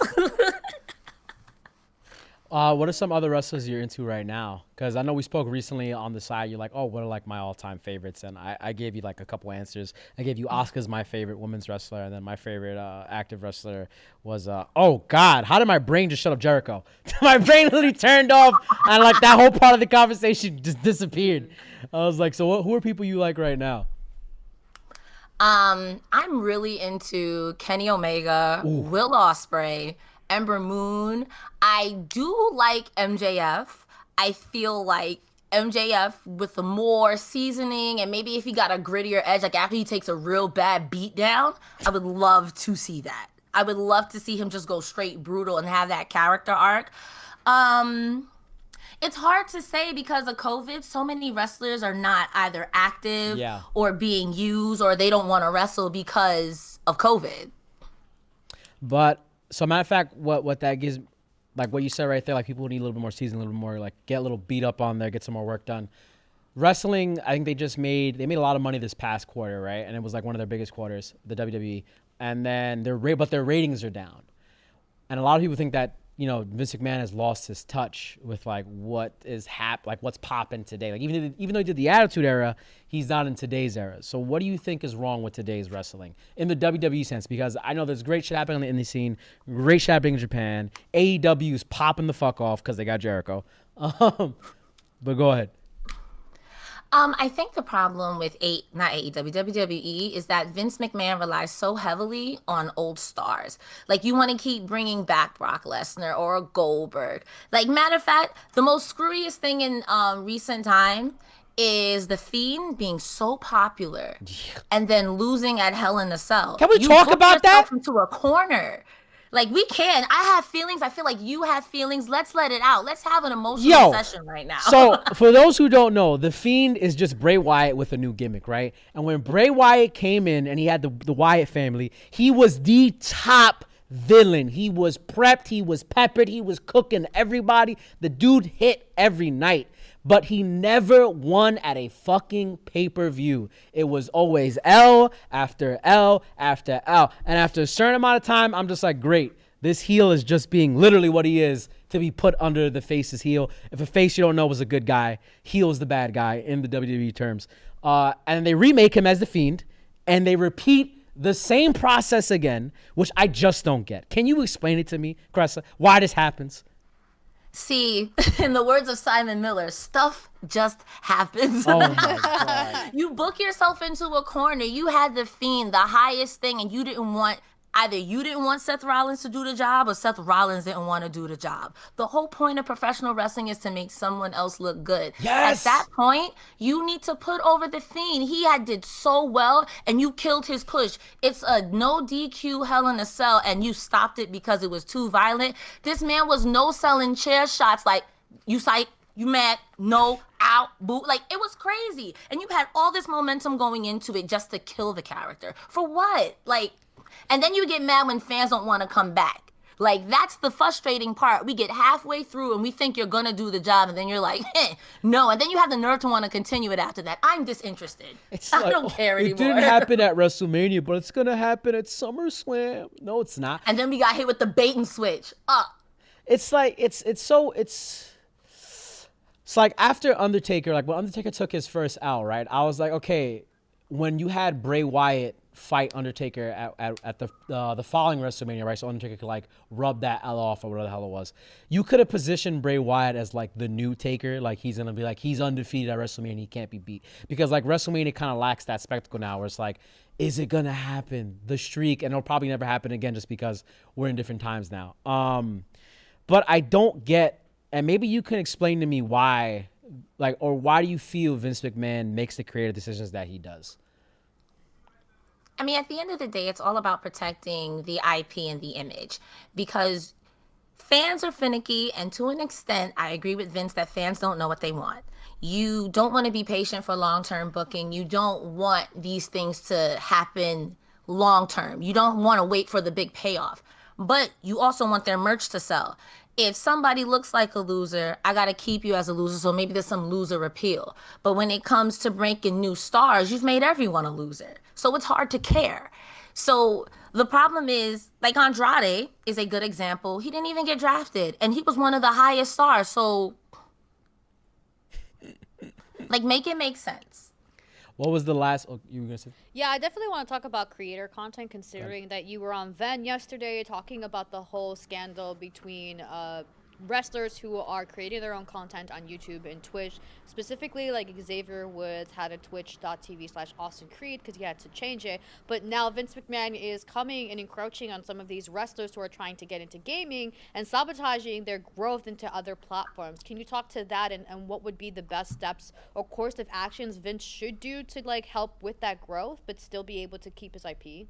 What are some other wrestlers you're into right now? Because I know we spoke recently on the side. You're like, oh, what are like my all-time favorites? And I gave you like a couple answers. I gave you Asuka's my favorite women's wrestler. And then my favorite active wrestler was, oh, God. How did my brain just shut up Jericho? My brain literally turned off. And like that whole part of the conversation just disappeared. I was like, so who are people you like right now? I'm really into Kenny Omega, Will Ospreay, Ember Moon. I do like MJF. I feel like MJF with the more seasoning and maybe if he got a grittier edge, like after he takes a real bad beat down, I would love to see that. I would love to see him just go straight brutal and have that character arc. It's hard to say because of COVID. So many wrestlers are not either active or being used or they don't want to wrestle because of COVID. But, so matter of fact, what that gives, like what you said right there, like people need a little bit more season, a little bit more, like get a little beat up on there, get some more work done. Wrestling, I think they made a lot of money this past quarter, right? And it was like one of their biggest quarters, the WWE. And then their ratings are down. And a lot of people think that, you know, Vince McMahon has lost his touch with like what is like what's popping today. Like even though he did the Attitude Era, he's not in today's era. So what do you think is wrong with today's wrestling in the WWE sense? Because I know there's great shit happening on the indie scene, great shit happening in Japan. AEW is popping the fuck off because they got Jericho. But go ahead. I think the problem with WWE is that Vince McMahon relies so heavily on old stars. Like, you want to keep bringing back Brock Lesnar or Goldberg. Like, matter of fact, the most screwiest thing in recent time is The Fiend being so popular and then losing at Hell in a Cell. Can we talk about that? Into a corner. Like, we can. I have feelings. I feel like you have feelings. Let's let it out. Let's have an emotional session right now. So, for those who don't know, The Fiend is just Bray Wyatt with a new gimmick, right? And when Bray Wyatt came in and he had the Wyatt family, he was the top villain. He was prepped. He was peppered. He was cooking everybody. The dude hit every night. But he never won at a fucking pay-per-view. It was always L after L after L. And after a certain amount of time, I'm just like, great. This heel is just being literally what he is to be put under the face's heel. If a face you don't know was a good guy, heel is the bad guy in the WWE terms. And they remake him as The Fiend, and they repeat the same process again, which I just don't get. Can you explain it to me, Cresta, why this happens? See, in the words of Simon Miller, stuff just happens. Oh my God. You book yourself into a corner. You had The Fiend, the highest thing, and you didn't want Seth Rollins to do the job or Seth Rollins didn't want to do the job. The whole point of professional wrestling is to make someone else look good. Yes. At that point, you need to put over The Fiend. He did so well and you killed his push. It's a no DQ Hell in a Cell and you stopped it because it was too violent. This man was no selling chair shots like you psych. You mad? No, out, boo. Like, it was crazy. And you had all this momentum going into it just to kill the character. For what? Like, and then you get mad when fans don't want to come back. Like, that's the frustrating part. We get halfway through and we think you're going to do the job. And then you're like, no. And then you have the nerve to want to continue it after that. I'm disinterested. I don't care anymore. It didn't happen at WrestleMania, but it's going to happen at SummerSlam. No, it's not. And then we got hit with the bait and switch. It's like, it's So like after Undertaker, like when Undertaker took his first L, right? I was like, okay, when you had Bray Wyatt fight Undertaker at the following WrestleMania, right? So Undertaker could like rub that L off or whatever the hell it was. You could have positioned Bray Wyatt as like the new Taker, like he's gonna be like he's undefeated at WrestleMania, he can't be beat, because like WrestleMania kind of lacks that spectacle now, where it's like, is it gonna happen? The streak, and it'll probably never happen again, just because we're in different times now. But I don't get, and maybe you can explain to me why, like, or why do you feel Vince McMahon makes the creative decisions that he does? I mean, at the end of the day, it's all about protecting the IP and the image, because fans are finicky. And to an extent, I agree with Vince that fans don't know what they want. You don't want to be patient for long-term booking. You don't want these things to happen long-term. You don't want to wait for the big payoff. But you also want their merch to sell. If somebody looks like a loser, I got to keep you as a loser, so maybe there's some loser appeal. But when it comes to breaking new stars, you've made everyone a loser. So it's hard to care. So the problem is, like, Andrade is a good example. He didn't even get drafted, and he was one of the highest stars. So, like, make it make sense. What was the last? Oh, you were gonna say? Yeah, I definitely want to talk about creator content, considering that you were on Ven yesterday talking about the whole scandal between wrestlers who are creating their own content on YouTube and Twitch. Specifically, like Xavier Woods had a twitch.tv/Austin Creed because he had to change it. But now Vince McMahon is coming and encroaching on some of these wrestlers who are trying to get into gaming and sabotaging their growth into other platforms. Can you talk to that, and what would be the best steps or course of actions Vince should do to like help with that growth but still be able to keep his IP?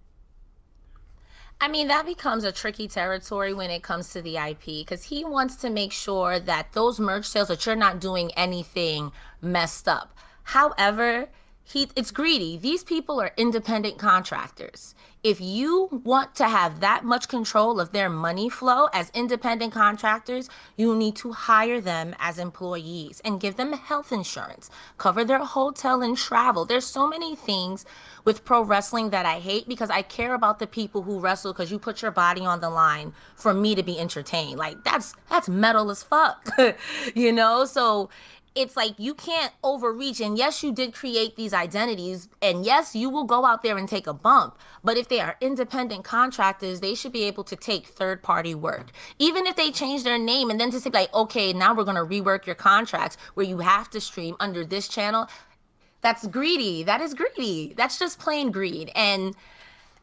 I mean, that becomes a tricky territory when it comes to the IP, because he wants to make sure that those merch sales, that you're not doing anything messed up. However, it's greedy. These people are independent contractors. If you want to have that much control of their money flow as independent contractors, you need to hire them as employees and give them health insurance, cover their hotel and travel. There's so many things with pro wrestling that I hate, because I care about the people who wrestle, because you put your body on the line for me to be entertained. Like, that's metal as fuck, you know? So it's like, you can't overreach. And yes, you did create these identities, and yes, you will go out there and take a bump. But if they are independent contractors, they should be able to take third-party work. Even if they change their name, and then to say like, okay, now we're going to rework your contracts where you have to stream under this channel. That's greedy. That is greedy. That's just plain greed. And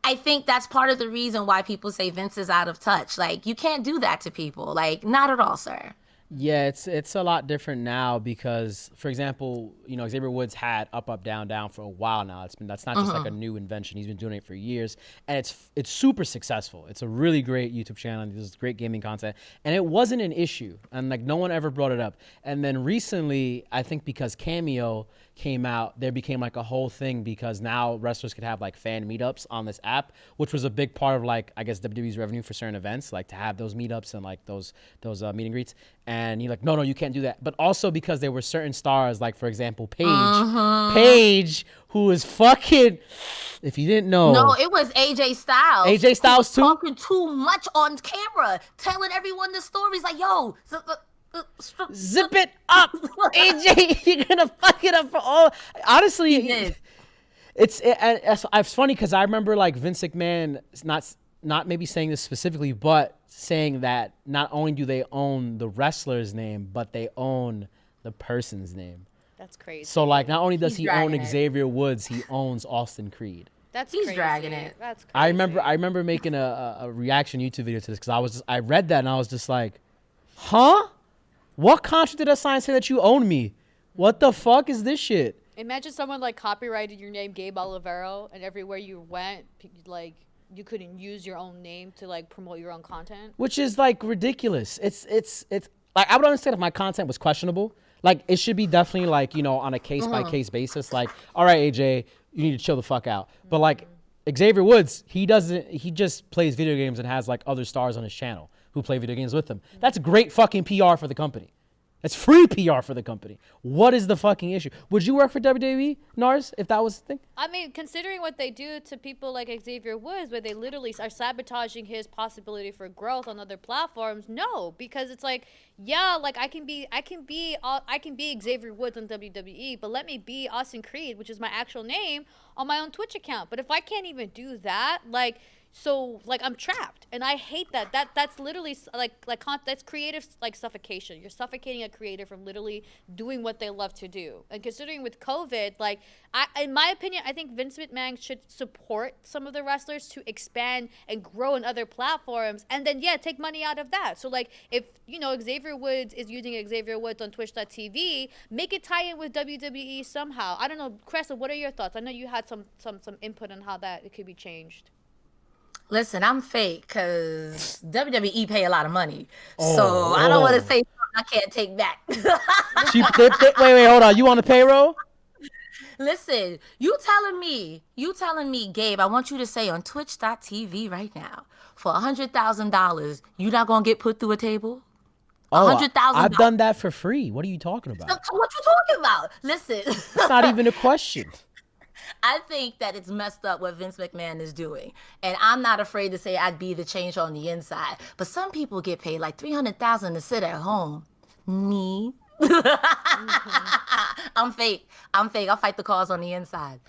I think that's part of the reason why people say Vince is out of touch. Like, you can't do that to people. Like, not at all, sir. Yeah, it's a lot different now because, for example, you know, Xavier Woods had up, up, down, down for a while now. That's not just like a new invention. He's been doing it for years, and it's super successful. It's a really great YouTube channel. There's great gaming content, and it wasn't an issue, and like no one ever brought it up. And then recently, I think because Cameo came out, there became like a whole thing, because now wrestlers could have like fan meetups on this app, which was a big part of like, I guess, WWE's revenue for certain events, like to have those meetups and like those meet and greets. And you're like, no, you can't do that. But also because there were certain stars, like for example, Paige, who is fucking, if you didn't know. No, it was AJ Styles. AJ Styles too? Talking too much on camera, telling everyone the stories like, yo, zip it up, AJ. You're gonna fuck it up for all. Honestly, it's funny because I remember like Vince McMahon not maybe saying this specifically, but saying that not only do they own the wrestler's name, but they own the person's name. That's crazy. So like, not only does he own it. Xavier Woods, he owns Austin Creed. He's crazy. Dragging it. That's crazy. I remember making a reaction YouTube video to this because I read that and I was just like, huh? What contract did I sign say that you own me? What the fuck is this shit? Imagine someone like copyrighted your name, Gabe Olivero, and everywhere you went, like, you couldn't use your own name to like promote your own content. Which is like ridiculous. It's like, I would understand if my content was questionable. Like, it should be definitely like, you know, on a case by case basis. Like, all right, AJ, you need to chill the fuck out. But like Xavier Woods, he just plays video games and has like other stars on his channel who play video games with him. That's great fucking PR for the company. It's free PR for the company. What is the fucking issue? Would you work for WWE, Narz, if that was the thing? I mean, considering what they do to people like Xavier Woods, where they literally are sabotaging his possibility for growth on other platforms, no, because it's like, yeah, like I can be Xavier Woods on WWE, but let me be Austin Creed, which is my actual name, on my own Twitch account. But if I can't even do that, so I'm trapped, and I hate that. That's literally that's creative suffocation. You're suffocating a creator from literally doing what they love to do. And considering with COVID, in my opinion, I think Vince McMahon should support some of the wrestlers to expand and grow in other platforms, and then take money out of that. So if Xavier Woods is using Xavier Woods on Twitch.tv, make it tie in with WWE somehow. I don't know, Cresta, what are your thoughts? I know you had some input on how that it could be changed. Listen, I'm fake because WWE pay a lot of money. So I don't want to say something I can't take back. Wait, hold on. You on the payroll? Listen, you telling me, Gabe, I want you to say on twitch.tv right now, for $100,000, you're not going to get put through a table? $100,000. I've done that for free. What are you talking about? So what you talking about? Listen. It's not even a question. I think that it's messed up what Vince McMahon is doing. And I'm not afraid to say I'd be the change on the inside. But some people get paid like $300,000 to sit at home. Me? I'm fake. I'll fight the cause on the inside.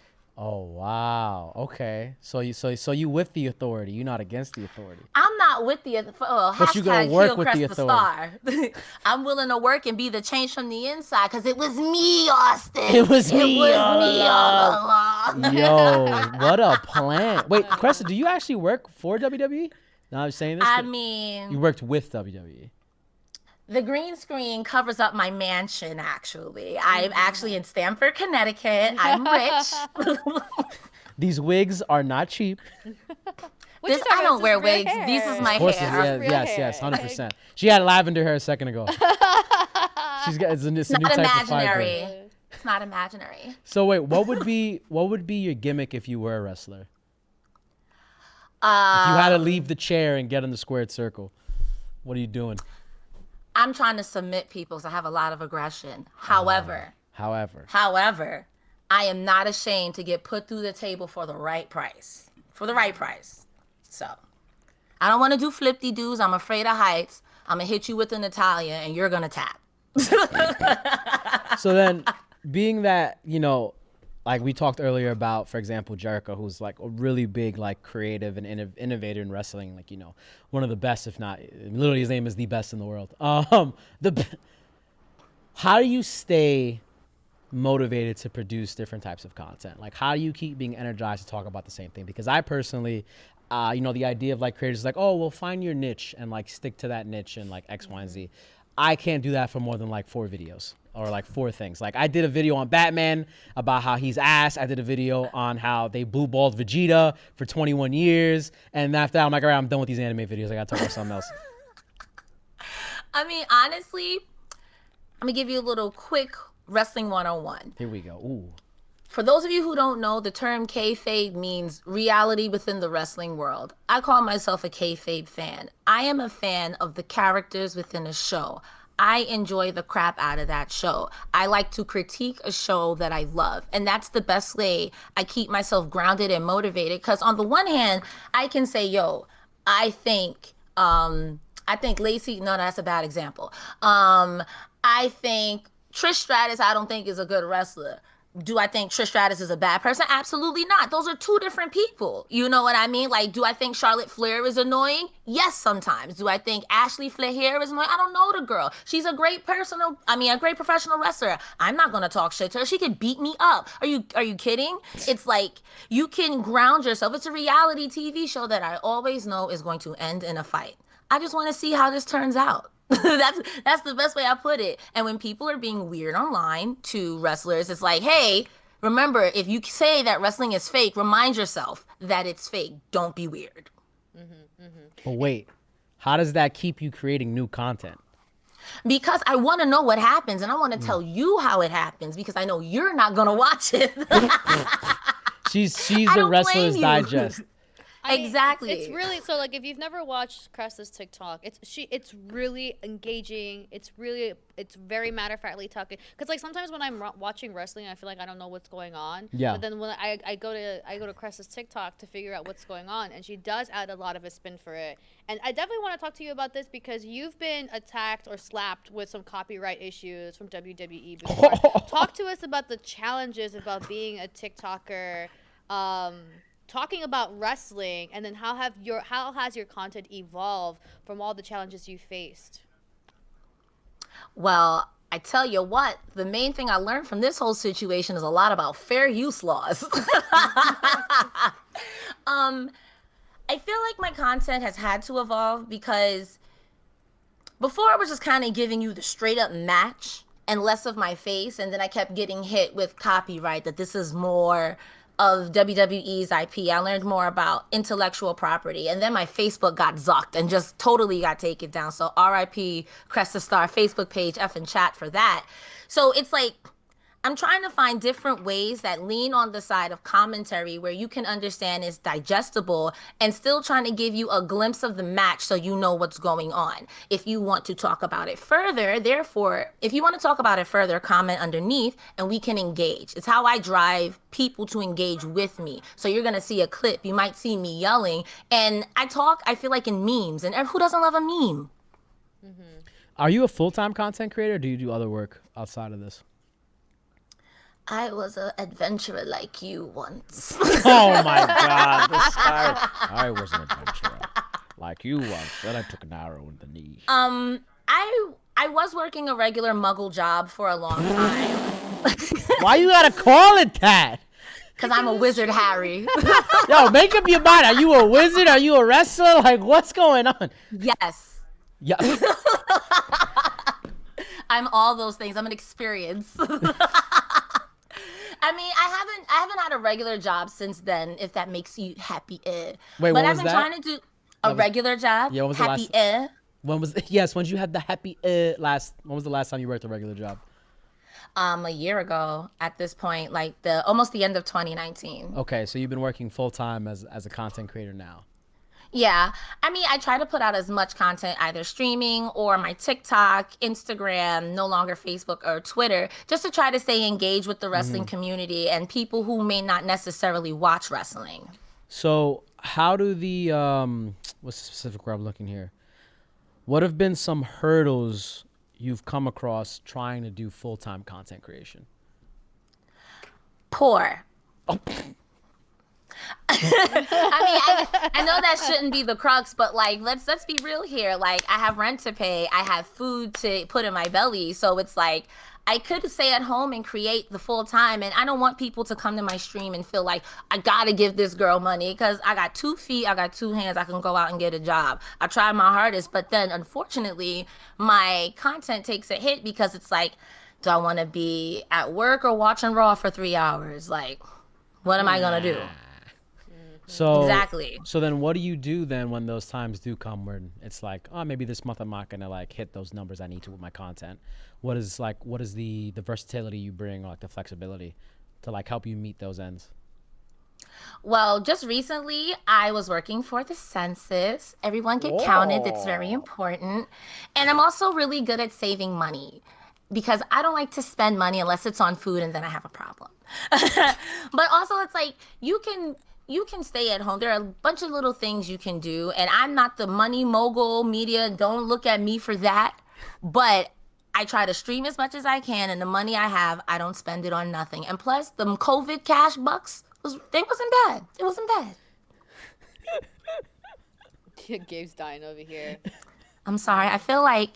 Oh, wow. Okay. So you with the authority. You're not against the authority. I'm not with the but you gonna work with the authority. I'm willing to work and be the change from the inside because it was me, Austin. It was me all along. Yo, what a plan. Wait, Cresta, do you actually work for WWE? No, I'm saying this. I mean, you worked with WWE. The green screen covers up my mansion, actually. I'm actually in Stamford, Connecticut. I'm rich. These wigs are not cheap. I don't wear wigs. Hair. This is my hair. Yes, 100%. She had lavender hair a second ago. It's a new type of fiber. It's not imaginary. So wait, what would be your gimmick if you were a wrestler? If you had to leave the chair and get in the squared circle, what are you doing? I'm trying to submit people because I have a lot of aggression. However, I am not ashamed to get put through the table for the right price. So I don't want to do flip-de-doos. I'm afraid of heights. I'm going to hit you with an Italian and you're going to tap. So then, being that, like we talked earlier about, for example, Jericho, who's like a really big, like creative and innovator in wrestling, like, one of the best, if not, literally his name is the best in the world. How do you stay motivated to produce different types of content? Like, how do you keep being energized to talk about the same thing? Because I personally, the idea of like creators is like, oh, well, find your niche and like stick to that niche and like X, Y, and Z. I can't do that for more than like 4 videos or like 4 things. Like I did a video on Batman about how he's ass. I did a video on how they blue balled Vegeta for 21 years. And after that, I'm like, all right, I'm done with these anime videos. I got to talk about something else. I mean, honestly, I'm going to give you a little quick wrestling 101. Here we go. Ooh. For those of you who don't know, the term kayfabe means reality within the wrestling world. I call myself a kayfabe fan. I am a fan of the characters within a show. I enjoy the crap out of that show. I like to critique a show that I love. And that's the best way I keep myself grounded and motivated. Because on the one hand, I can say, I think Lacey, no, that's a bad example. I think Trish Stratus, I don't think is a good wrestler. Do I think Trish Stratus is a bad person? Absolutely not. Those are 2 different people. You know what I mean? Like, do I think Charlotte Flair is annoying? Yes, sometimes. Do I think Ashley Flair is annoying? I don't know the girl. She's a great great professional wrestler. I'm not going to talk shit to her. She could beat me up. Are you kidding? It's like, you can ground yourself. It's a reality TV show that I always know is going to end in a fight. I just want to see how this turns out. That's the best way I put it. And when people are being weird online to wrestlers, it's like, hey, remember, if you say that wrestling is fake, remind yourself that it's fake. Don't be weird. But wait, how does that keep you creating new content? Because I want to know what happens, and I want to tell you how it happens, because I know you're not going to watch it. She's the Wrestler's Digest. I mean, Exactly. It's really so like if you've never watched Cresta's TikTok, it's really engaging. It's very matter of factly talking. Because like sometimes when I'm watching wrestling, I feel like I don't know what's going on. Yeah. But then when I go to Cresta's TikTok to figure out what's going on, and she does add a lot of a spin for it. And I definitely want to talk to you about this because you've been attacked or slapped with some copyright issues from WWE before. Talk to us about the challenges about being a TikToker. Talking about wrestling, and then how has your content evolved from all the challenges you faced? Well, I tell you what, the main thing I learned from this whole situation is a lot about fair use laws. I feel like my content has had to evolve because before I was just kind of giving you the straight up match and less of my face, and then I kept getting hit with copyright that this is more of WWE's IP. I learned more about intellectual property, and then my Facebook got zucked and just totally got taken down. So RIP CrestaStarr Facebook page, effing chat for that. So it's like I'm trying to find different ways that lean on the side of commentary where you can understand it's digestible and still trying to give you a glimpse of the match so you know what's going on. If you want to talk about it further, therefore, if you want to talk about it further, comment underneath and we can engage. It's how I drive people to engage with me. So you're going to see a clip. You might see me yelling. And I feel like in memes. And who doesn't love a meme? Mm-hmm. Are you a full-time content creator or do you do other work outside of this? I was an adventurer like you once. Oh my God, this guy. I was an adventurer like you once. Then I took an arrow in the knee. I was working a regular muggle job for a long time. Why you gotta call it that? Because I'm a wizard, Harry. Yo, make up your mind. Are you a wizard? Are you a wrestler? Like, what's going on? Yes. Yeah. I'm all those things. I'm an experience. I mean, I haven't had a regular job since then, if that makes you happy. Wait, but when I've was been that? trying to do a regular job. Yeah, when was the happy. When was yes? When you had the happy last? When was the last time you worked a regular job? A year ago at this point, like almost the end of 2019. Okay, so you've been working full time as a content creator now. Yeah. I mean, I try to put out as much content, either streaming or my TikTok, Instagram, no longer Facebook or Twitter, just to try to stay engaged with the wrestling community and people who may not necessarily watch wrestling. So how do the, what's the specific word I'm looking here? What have been some hurdles you've come across trying to do full-time content creation? Poor. Oh. I know that shouldn't be the crux, but like let's be real here. Like I have rent to pay, I have food to put in my belly, so it's like I could stay at home and create the full time, and I don't want people to come to my stream and feel like I gotta give this girl money because I got 2 feet, I got 2 hands, I can go out and get a job. I try my hardest, but then unfortunately my content takes a hit because it's like, do I want to be at work or watching Raw for 3 hours? Like, what am I gonna do? So exactly. So then what do you do then when those times do come where it's like, oh, maybe this month I'm not going to like hit those numbers I need to with my content? What is the versatility you bring, or like the flexibility to like help you meet those ends? Well, just recently I was working for the census. Everyone get counted. It's very important. And I'm also really good at saving money, because I don't like to spend money unless it's on food and then I have a problem. But also it's like you can stay at home. There are a bunch of little things you can do. And I'm not the money mogul media. Don't look at me for that. But I try to stream as much as I can. And the money I have, I don't spend it on nothing. And plus, the COVID cash bucks, they wasn't bad. It wasn't bad. Gabe's dying over here. I'm sorry. I feel like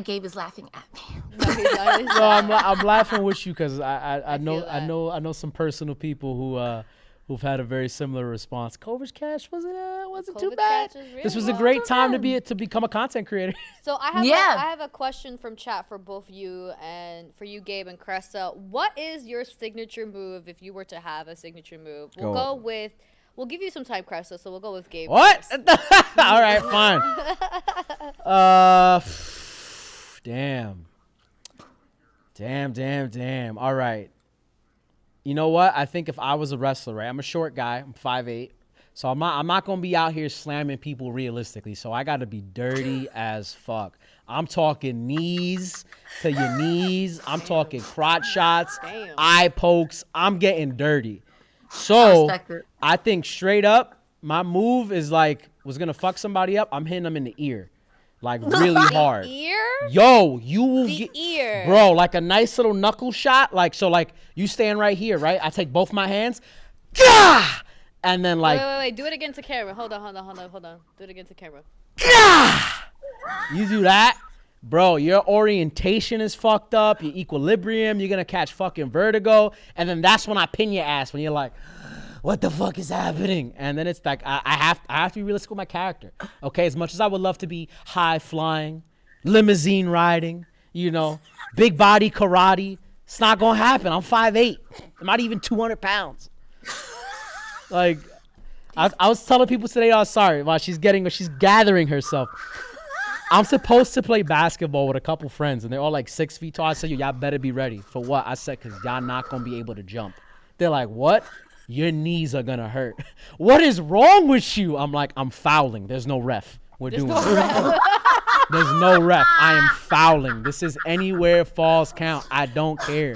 Gabe is laughing at me. No, I'm laughing with you because I know some personal people who've had a very similar response. COVID cash wasn't too bad. This was a great time to become a content creator. So I have a question from chat for both you and for you, Gabe and Cresta. What is your signature move if you were to have a signature move? We'll give you some time, Cresta, so we'll go with Gabe. What? All right, fine. Damn. All right. You know what? I think if I was a wrestler, right? I'm a short guy. I'm 5'8", So I'm not gonna be out here slamming people realistically. So I gotta be dirty as fuck. I'm talking knees to your knees. I'm talking crotch shots, eye pokes. I'm getting dirty. So I think straight up, my move is like, was gonna fuck somebody up. I'm hitting them in the ear, like really hard. Ear? Yo, you will The ear, bro, like a nice little knuckle shot. Like so, like you stand right here, right? I take both my hands, gah! And then like, wait, do it against the camera. Hold on. Do it against the camera. gah! You do that, bro. Your orientation is fucked up. Your equilibrium. You're gonna catch fucking vertigo, and then that's when I pin your ass. When you're like, what the fuck is happening? And then it's like I have to be realistic with my character. Okay, as much as I would love to be high flying, limousine riding, you know, big body karate, it's not gonna happen. I'm 5'8". I'm not even 200 pounds. Like, I was telling people today, oh, sorry, while she's gathering herself. I'm supposed to play basketball with a couple friends, and they're all like 6 feet tall. I said, y'all better be ready. For what? I said, because y'all not going to be able to jump. They're like, what? Your knees are going to hurt. What is wrong with you? I'm like, I'm fouling. There's no ref. There's no ref. I am fouling. This is anywhere falls count. I don't care.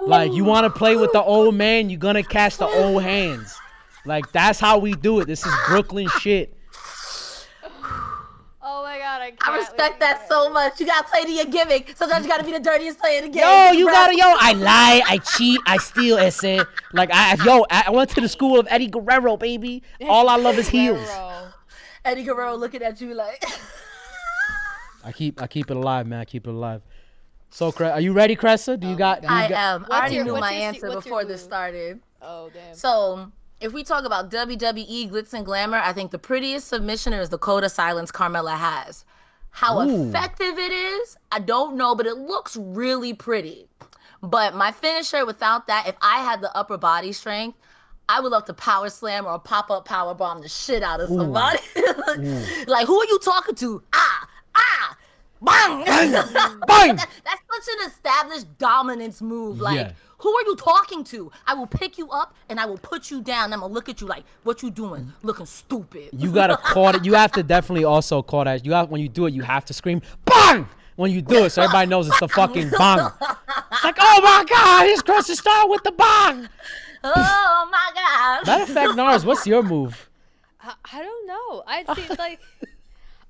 Like, you want to play with the old man, you're going to catch the old hands. Like, that's how we do it. This is Brooklyn shit. Oh my God, I respect that so much. You gotta play to your gimmick. Sometimes you gotta be the dirtiest player in the game. I lie, I cheat, I steal, esse. Like, I went to the school of Eddie Guerrero, baby. All I love is heels. Eddie Guerrero looking at you like. I keep it alive, man. I keep it alive. So, are you ready, Cressa? I am. I already knew my answer before this started. Oh, damn. So, if we talk about WWE glitz and glamour, I think the prettiest submissioner is the Code of Silence Carmella has. How effective it is, I don't know, but it looks really pretty. But my finisher, without that, if I had the upper body strength, I would love to power slam or pop-up power bomb the shit out of somebody. Like, who are you talking to? Bang! Bang! That's such an established dominance move. Like, who are you talking to? I will pick you up and I will put you down. I'm gonna look at you like, what you doing? Looking stupid. You gotta call it. You have to definitely also call that. When you do it, you have to scream bang when you do it, so everybody knows it's the fucking bang. It's like, oh my God, here's CrestaStarr with the bang. Oh my God. Matter of fact, Narz, what's your move? I don't know. I'd say like.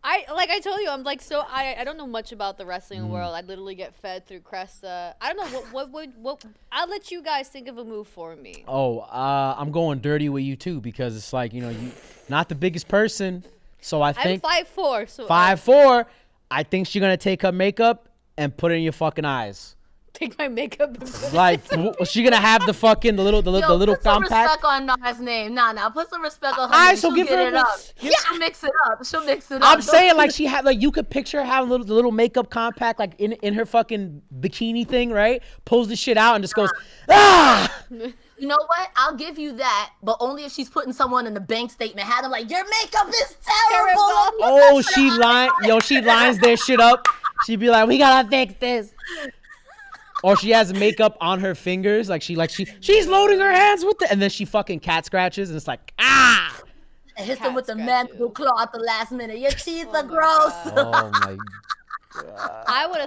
I told you, I'm like, so I don't know much about the wrestling world. I literally get fed through Cresta. I don't know what I'll let you guys think of a move for me. Oh, I'm going dirty with you too, because it's like, you not the biggest person, so I think I'm 5'4", so 5'4". I think she's gonna take her makeup and put it in your fucking eyes. Take my makeup and put it like, she gonna have the fucking the little put some compact. respect on Nar's name. Nah, put some respect on her name. She'll So give her it up. She'll mix it up. I'm saying, like, she had, like, you could picture her having the little makeup compact, like, in her fucking bikini thing, right? Pulls the shit out and just goes, ah! You know what? I'll give you that, but only if she's putting someone in the bank statement. Had them like, your makeup is terrible. Oh, she lines their shit up. She'd be like, we gotta fix this. Or she has makeup on her fingers, she's loading her hands with it, and then she fucking cat scratches, and it's like, ah! And hits them with the mandible claw at the last minute. Your teeth are gross. Oh my God! I would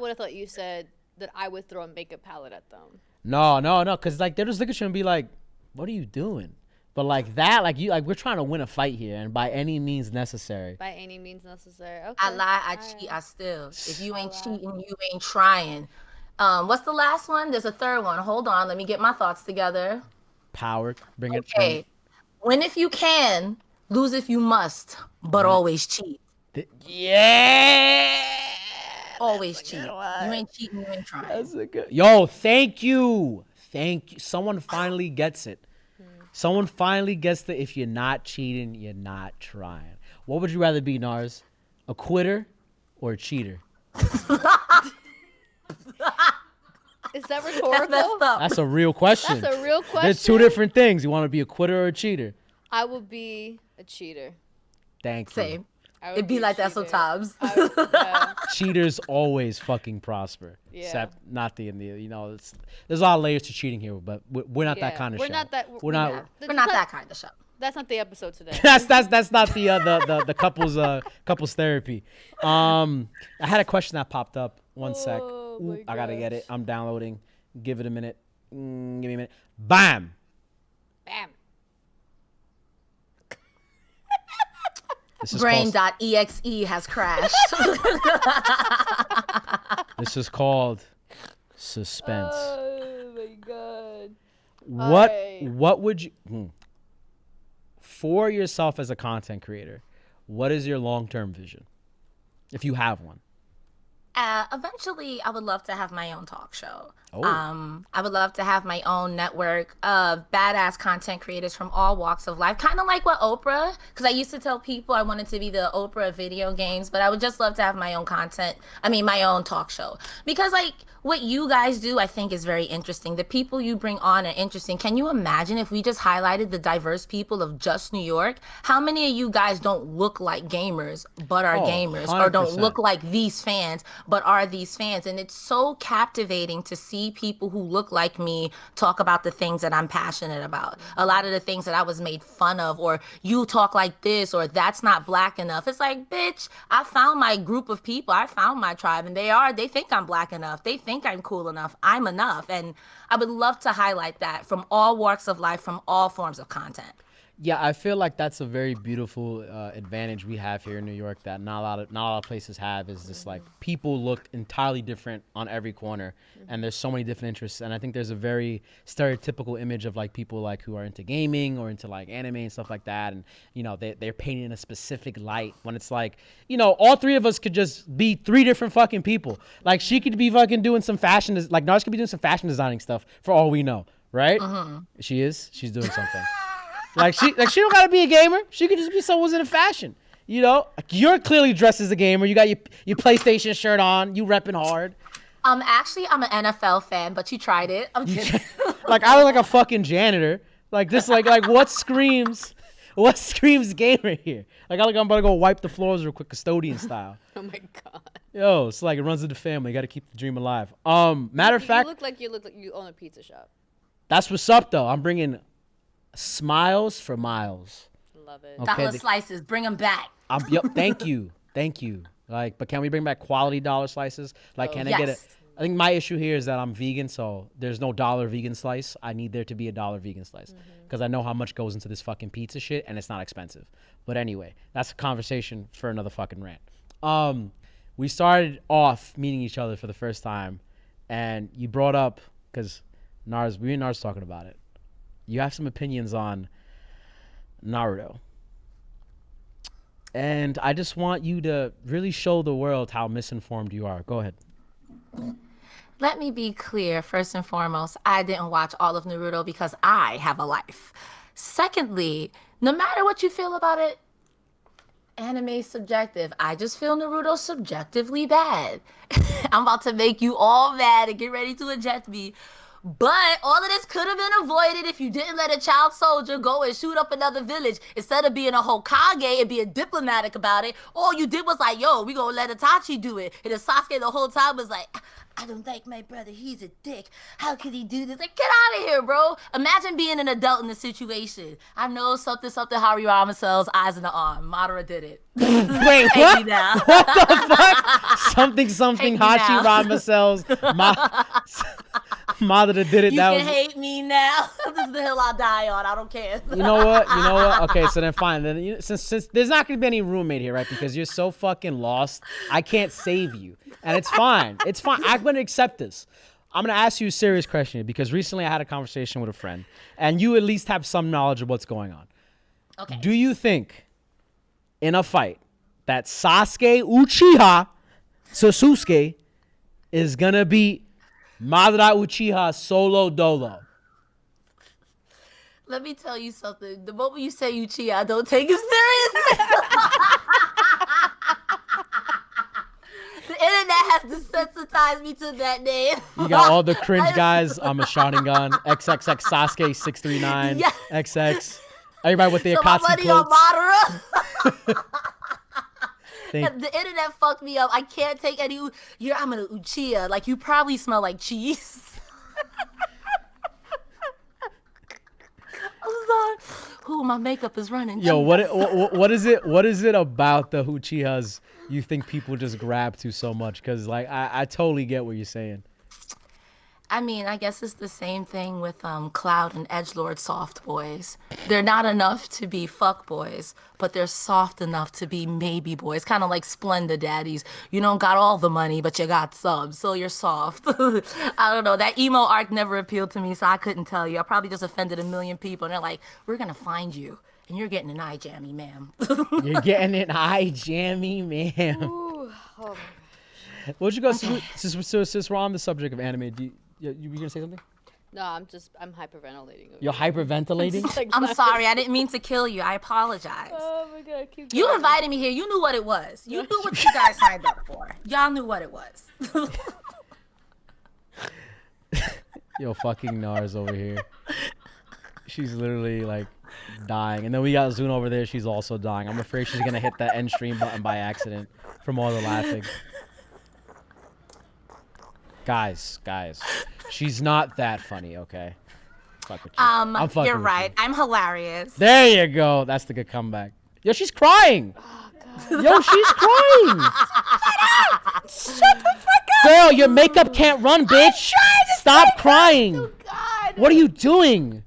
have thought you said that I would throw a makeup palette at them. No, because like they're just looking at you and be like, what are you doing? But like that, we're trying to win a fight here, and by any means necessary. By any means necessary. Okay. I lie, I cheat, I steal. If you ain't cheating, you ain't trying. What's the last one? There's a third one. Hold on, let me get my thoughts together. Power, bring it. Okay. Win if you can, lose if you must, but always cheat. Yeah. Always cheat. You ain't cheating, you ain't trying. That's a good. Yo, thank you. Someone finally gets it. Someone finally gets that if you're not cheating, you're not trying. What would you rather be, Narz? A quitter or a cheater? Is that rhetorical? That's a real question. That's a real question. There's two different things. You want to be a quitter or a cheater? I would be a cheater. Thank you. Same. It'd be like that sometimes. Cheaters always fucking prosper. Yeah. Except not there's a lot of layers to cheating here, but we're not that kind of show. We're not that kind of show. That's not the episode today. That's not the couples therapy. I had a question that popped up. One sec. Ooh, I gotta get it. I'm downloading. Give it a minute. Give me a minute. Bam. Bam. Brain.exe has crashed. This is called suspense. Oh my god. What would you for yourself as a content creator? What is your long-term vision, if you have one? Eventually, I would love to have my own talk show. Oh. I would love to have my own network of badass content creators from all walks of life, kind of like what Oprah, because I used to tell people I wanted to be the Oprah of video games, but I would just love to have my own my own talk show. Because like what you guys do, I think is very interesting. The people you bring on are interesting. Can you imagine if we just highlighted the diverse people of just New York? How many of you guys don't look like gamers, but are gamers, 100%. or don't look like these fans, but are these fans? And it's so captivating to see people who look like me talk about the things that I'm passionate about. A lot of the things that I was made fun of, or you talk like this, or that's not black enough. It's like, bitch, I found my group of people. I found my tribe, and they think I'm black enough. They think I'm cool enough. I'm enough. And I would love to highlight that from all walks of life, from all forms of content. Yeah, I feel like that's a very beautiful advantage we have here in New York that not a lot of places have. Is just like people look entirely different on every corner, and there's so many different interests. And I think there's a very stereotypical image of like people like who are into gaming or into like anime and stuff like that, and you know they're painted in a specific light when it's like, you know, all three of us could just be three different fucking people. Like she could be fucking doing some fashion, like Narz could be doing some fashion designing stuff for all we know, right? She's doing something. Like she don't gotta be a gamer. She could just be someone who's into fashion. You know, you're clearly dressed as a gamer. You got your PlayStation shirt on. You repping hard. Actually, I'm an NFL fan, but you tried it. I'm kidding. Like I look like a fucking janitor. Like this, like what screams gamer here? Like I'm about to go wipe the floors real quick, custodian style. Oh my god. Yo, it's like it runs in the family. Got to keep the dream alive. Matter of fact, you look like you own a pizza shop. That's what's up though. I'm bringing smiles for miles. Love it. Dollar slices, bring them back. Yep, thank you. Like, but can we bring back quality dollar slices? Like, can I get it? I think my issue here is that I'm vegan, so there's no dollar vegan slice. I need there to be a dollar vegan slice because I know how much goes into this fucking pizza shit, and it's not expensive. But anyway, that's a conversation for another fucking rant. We started off meeting each other for the first time, and you brought up, because Narz, we and Narz talking about it. You have some opinions on Naruto. And I just want you to really show the world how misinformed you are. Go ahead. Let me be clear. First and foremost, I didn't watch all of Naruto because I have a life. Secondly, no matter what you feel about it, anime is subjective. I just feel Naruto subjectively bad. I'm about to make you all mad and get ready to eject me. But all of this could have been avoided if you didn't let a child soldier go and shoot up another village. Instead of being a Hokage and being diplomatic about it, all you did was like, yo, we gonna let Itachi do it. And then Sasuke the whole time was like, I don't like my brother, he's a dick. How could he do this? Like, get out of here, bro. Imagine being an adult in this situation. I know something Hariyama sells eyes in the arm. Madara did it. Wait, what? What the fuck? Something Hashirama sells. Madara did it. You can hate me now. This is the hill I'll die on. I don't care. You know what? Okay, so then fine. Then since there's not gonna be any roommate here, right? Because you're so fucking lost, I can't save you, and it's fine. It's fine. I'm gonna accept this. I'm gonna ask you a serious question because recently I had a conversation with a friend, and you at least have some knowledge of what's going on. Okay. Do you think in a fight that Sasuke Uchiha Sasuke is gonna beat Madara Uchiha solo dolo? Let me tell you something. The moment you say Uchiha, I don't take it seriously. The internet has desensitized me to that name. You got all the cringe guys. I'm a Sharingan. XXX Sasuke 639. Yes. XX. Everybody with their Akatsuki money clothes. on Madara. The internet fucked me up. I can't take any. I'm an Uchiha. Like, you probably smell like cheese. I'm sorry. Ooh, my makeup is running. Yo, what is it? What is it about the Uchihas you think people just grab to so much? Because like I totally get what you're saying. I mean, I guess it's the same thing with Cloud and Edgelord soft boys. They're not enough to be fuck boys, but they're soft enough to be maybe boys. Kind of like Splenda daddies. You don't got all the money, but you got subs, so you're soft. I don't know. That emo arc never appealed to me, so I couldn't tell you. I probably just offended a million people, and they're like, we're going to find you, and you're getting an eye jammy, ma'am. You're getting an eye jammy, ma'am. Ooh, oh my What you go since we're on the subject of anime? You gonna say something? No, I'm hyperventilating. You're hyperventilating? Like, I'm sorry. I didn't mean to kill you. I apologize. Oh my god, keep You going. invited me here. You knew what it was. You knew what you guys signed up for. Y'all knew what it was. Yo, fucking Narz over here. She's literally like dying. And then we got Zune over there. She's also dying. I'm afraid she's gonna hit that end stream button by accident from all the laughing. Guys, she's not that funny, okay? Fuck with you. I'm fucking You're with right. you. I'm hilarious. There you go. That's the good comeback. Yo, she's crying. Yo, she's crying. Shut the fuck up. Girl, your makeup can't run, bitch. Stop crying. God. What are you doing?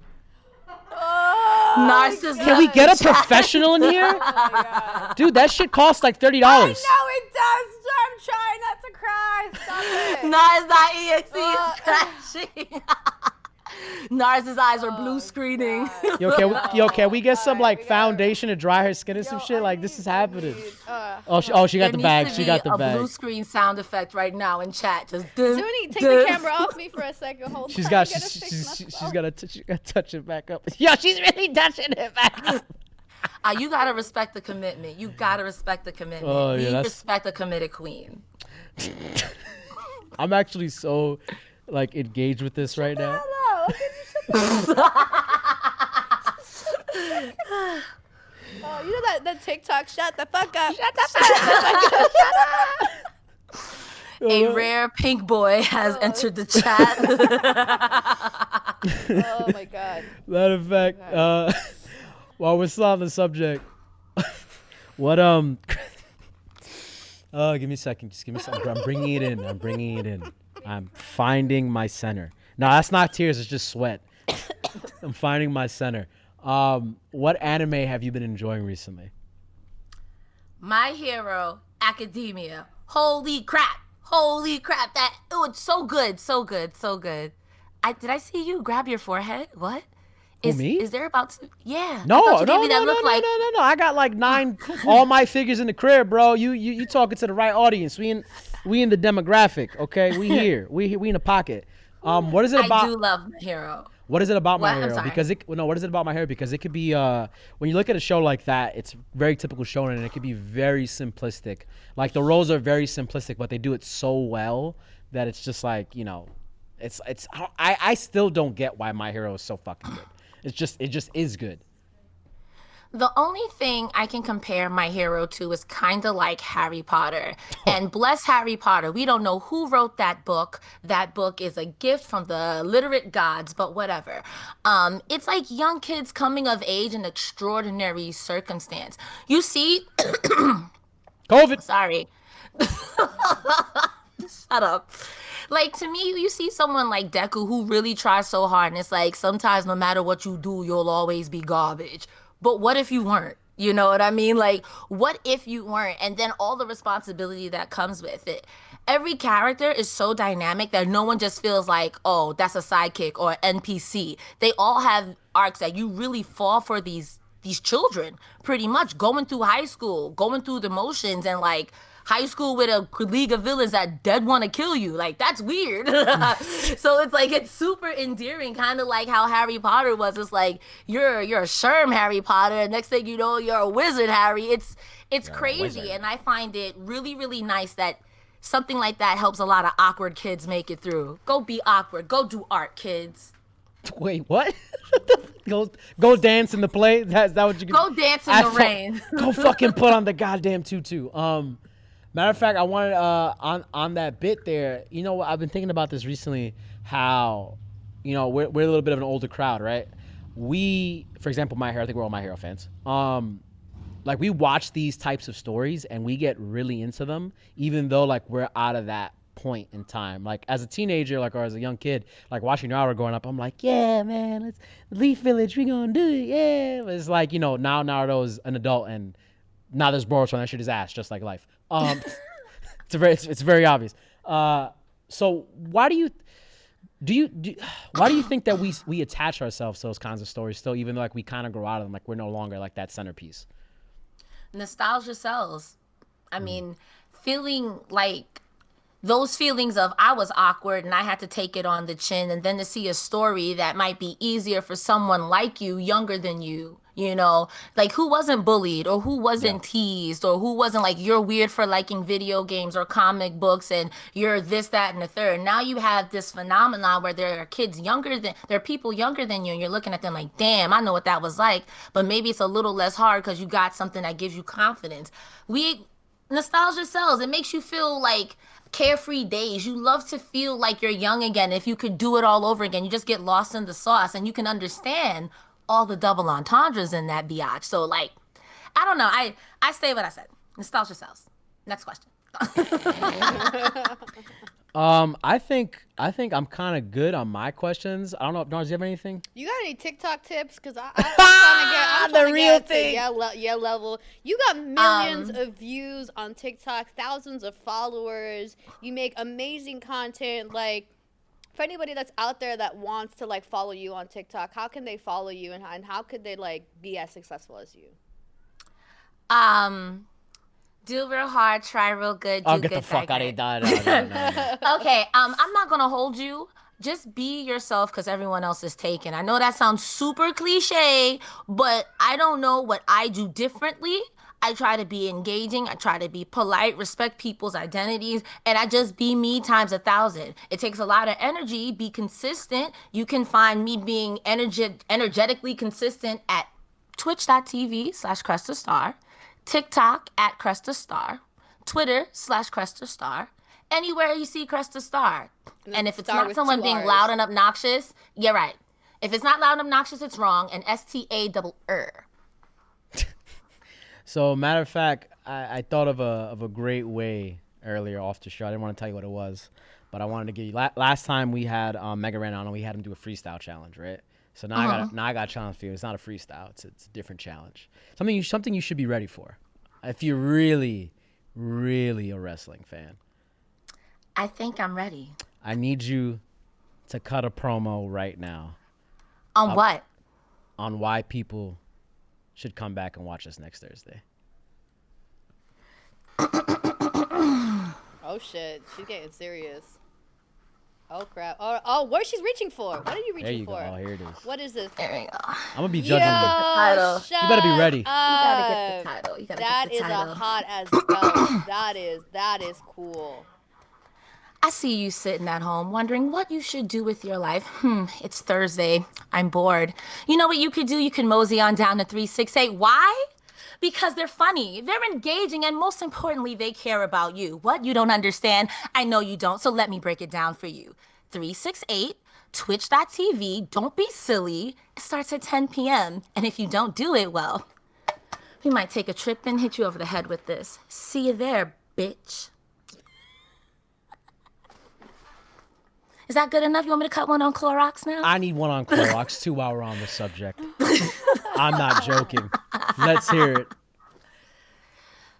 Narcissist. Can we get a professional in here? Dude, that shit costs like $30. I know it does. I'm trying not to cry. Stop it. Nars.exe is crashing. Nars's eyes are blue screening. Yo, can we get some like we gotta- foundation to dry her skin or some shit? Like this is happening. Breathe. She got the bag. She got the a blue bag. screen sound effect right now in chat. Just Zuni, take the camera off me for a second. Hold She's on. got I gotta fix myself. she's got to touch it back up. Yo, she's really touching it back up. You gotta respect the commitment. You gotta respect the commitment. Oh, yeah, We that's- respect a committed queen. I'm actually so like engaged with this right now. Oh, you know that TikTok? Shut the fuck up. Shut the fuck up. A rare pink boy has entered the chat. Oh my god. Matter of fact, while we're still on the subject, what give me a second. Just give me a second. I'm bringing it in. I'm finding my center. No, that's not tears. It's just sweat. I'm finding my center. What anime have you been enjoying recently? My Hero Academia. Holy crap. That it was so good. Did I see you grab your forehead? What? Me? Is there about to? Yeah. No. I I got like 9 all my figures in the crib, bro. You talking to the right audience. We in the demographic, okay? We here. We in the pocket. What is it about? I do love My Hero. What is it about My What? I'm Hero? sorry. Because what is it about My Hero? Because it could be when you look at a show like that, it's very typical shonen, and it could be very simplistic. Like the roles are very simplistic, but they do it so well that it's just like it's. I still don't get why My Hero is so fucking good. It just is good. The only thing I can compare My Hero to is kind of like Harry Potter. And bless Harry Potter, we don't know who wrote that book. That book is a gift from the literate gods, but whatever. It's like young kids coming of age in extraordinary circumstance. You see, COVID. sorry. Shut up. Like, to me, you see someone like Deku who really tries so hard, and it's like, sometimes no matter what you do, you'll always be garbage. But what if you weren't? You know what I mean? Like, what if you weren't? And then all the responsibility that comes with it. Every character is so dynamic that no one just feels like, oh, that's a sidekick or NPC. They all have arcs that you really fall for these children, pretty much, going through high school, going through the motions, and like high school with a league of villains that dead want to kill you. Like, that's weird. So it's like, it's super endearing, kind of like how Harry Potter was. It's like, you're a Sherm Harry Potter, and next thing you know, you're a wizard Harry. It's crazy, and I find it really, really nice that something like that helps a lot of awkward kids make it through. Go be awkward. Go do art, kids. Wait, what? Go dance in the play. Is that what you can? Go dance in the rain. Go fucking put on the goddamn tutu. Matter of fact, I wanted on that bit there. You know what? I've been thinking about this recently. How, we're a little bit of an older crowd, right? for example, My Hero, I think we're all My Hero fans. Like we watch these types of stories and we get really into them, even though like we're out of that point in time. Like as a teenager, like or as a young kid, like watching Naruto growing up, I'm like, yeah, man, let's Leaf Village, we gonna do it, yeah. But it's like, you know, now Naruto is an adult and now there's Boruto and that shit is ass, just like life. It's very obvious. So why do you think that we attach ourselves to those kinds of stories still, even though like we kind of grow out of them, like we're no longer like that centerpiece? Nostalgia sells. I mean, feeling like those feelings of I was awkward and I had to take it on the chin, and then to see a story that might be easier for someone like you, younger than you, you know, like who wasn't bullied or who wasn't teased or who wasn't like you're weird for liking video games or comic books and you're this, that, and the third. Now you have this phenomenon where there are people younger than you and you're looking at them like, damn, I know what that was like, but maybe it's a little less hard because you got something that gives you confidence. Nostalgia sells. It makes you feel like carefree days. You love to feel like you're young again. If you could do it all over again, you just get lost in the sauce and you can understand all the double entendres in that biatch. So like, I don't know. I say what I said. Nostalgia sells. Next question. I think I'm kind of good on my questions. I don't know, Narz, do you have anything? You got any TikTok tips? Because I'm trying to get, The real thing. Yeah, level. You got millions of views on TikTok, thousands of followers. You make amazing content. Like, for anybody that's out there that wants to like follow you on TikTok, how can they follow you and how could they like be as successful as you? Do real hard, try real good, do I'll get good, the fuck out of here. No. Okay, I'm not gonna hold you. Just be yourself because everyone else is taken. I know that sounds super cliche, but I don't know what I do differently. I try to be engaging. I try to be polite, respect people's identities, and I just be me times 1,000. It takes a lot of energy. Be consistent. You can find me being energetically consistent at twitch.tv/CrestaStarr, TikTok at CrestaStarr, Twitter /CrestaStarr, anywhere you see CrestaStarr. And if it's not someone being loud and obnoxious, you're right. If it's not loud and obnoxious, it's wrong. And STARR. So, matter of fact, I thought of a great way earlier off the show. I didn't want to tell you what it was, but I wanted to give you. Last time we had Mega Ran on, and we had him do a freestyle challenge, right? So now I got a challenge for you. It's not a freestyle. It's a different challenge. Something you should be ready for, if you're really, really a wrestling fan. I think I'm ready. I need you to cut a promo right now. On what? On why people should come back and watch us next Thursday. Oh shit, she's getting serious. Oh crap. Oh, what she's reaching for? What are you reaching for? There you go. Oh, here it is. What is this? There we go. I'm gonna be judging title. You better be ready. You gotta get the title. That is a hot as belt. That is cool. I see you sitting at home wondering what you should do with your life. It's Thursday. I'm bored. You know what you could do? You can mosey on down to 368. Why? Because they're funny, they're engaging, and most importantly, they care about you. What? You don't understand? I know you don't, so let me break it down for you. 368, twitch.tv, don't be silly. It starts at 10 p.m., and if you don't do it, well, we might take a trip and hit you over the head with this. See you there, bitch. Is that good enough? You want me to cut one on Clorox now? I need one on Clorox too while we're on the subject. I'm not joking. Let's hear it.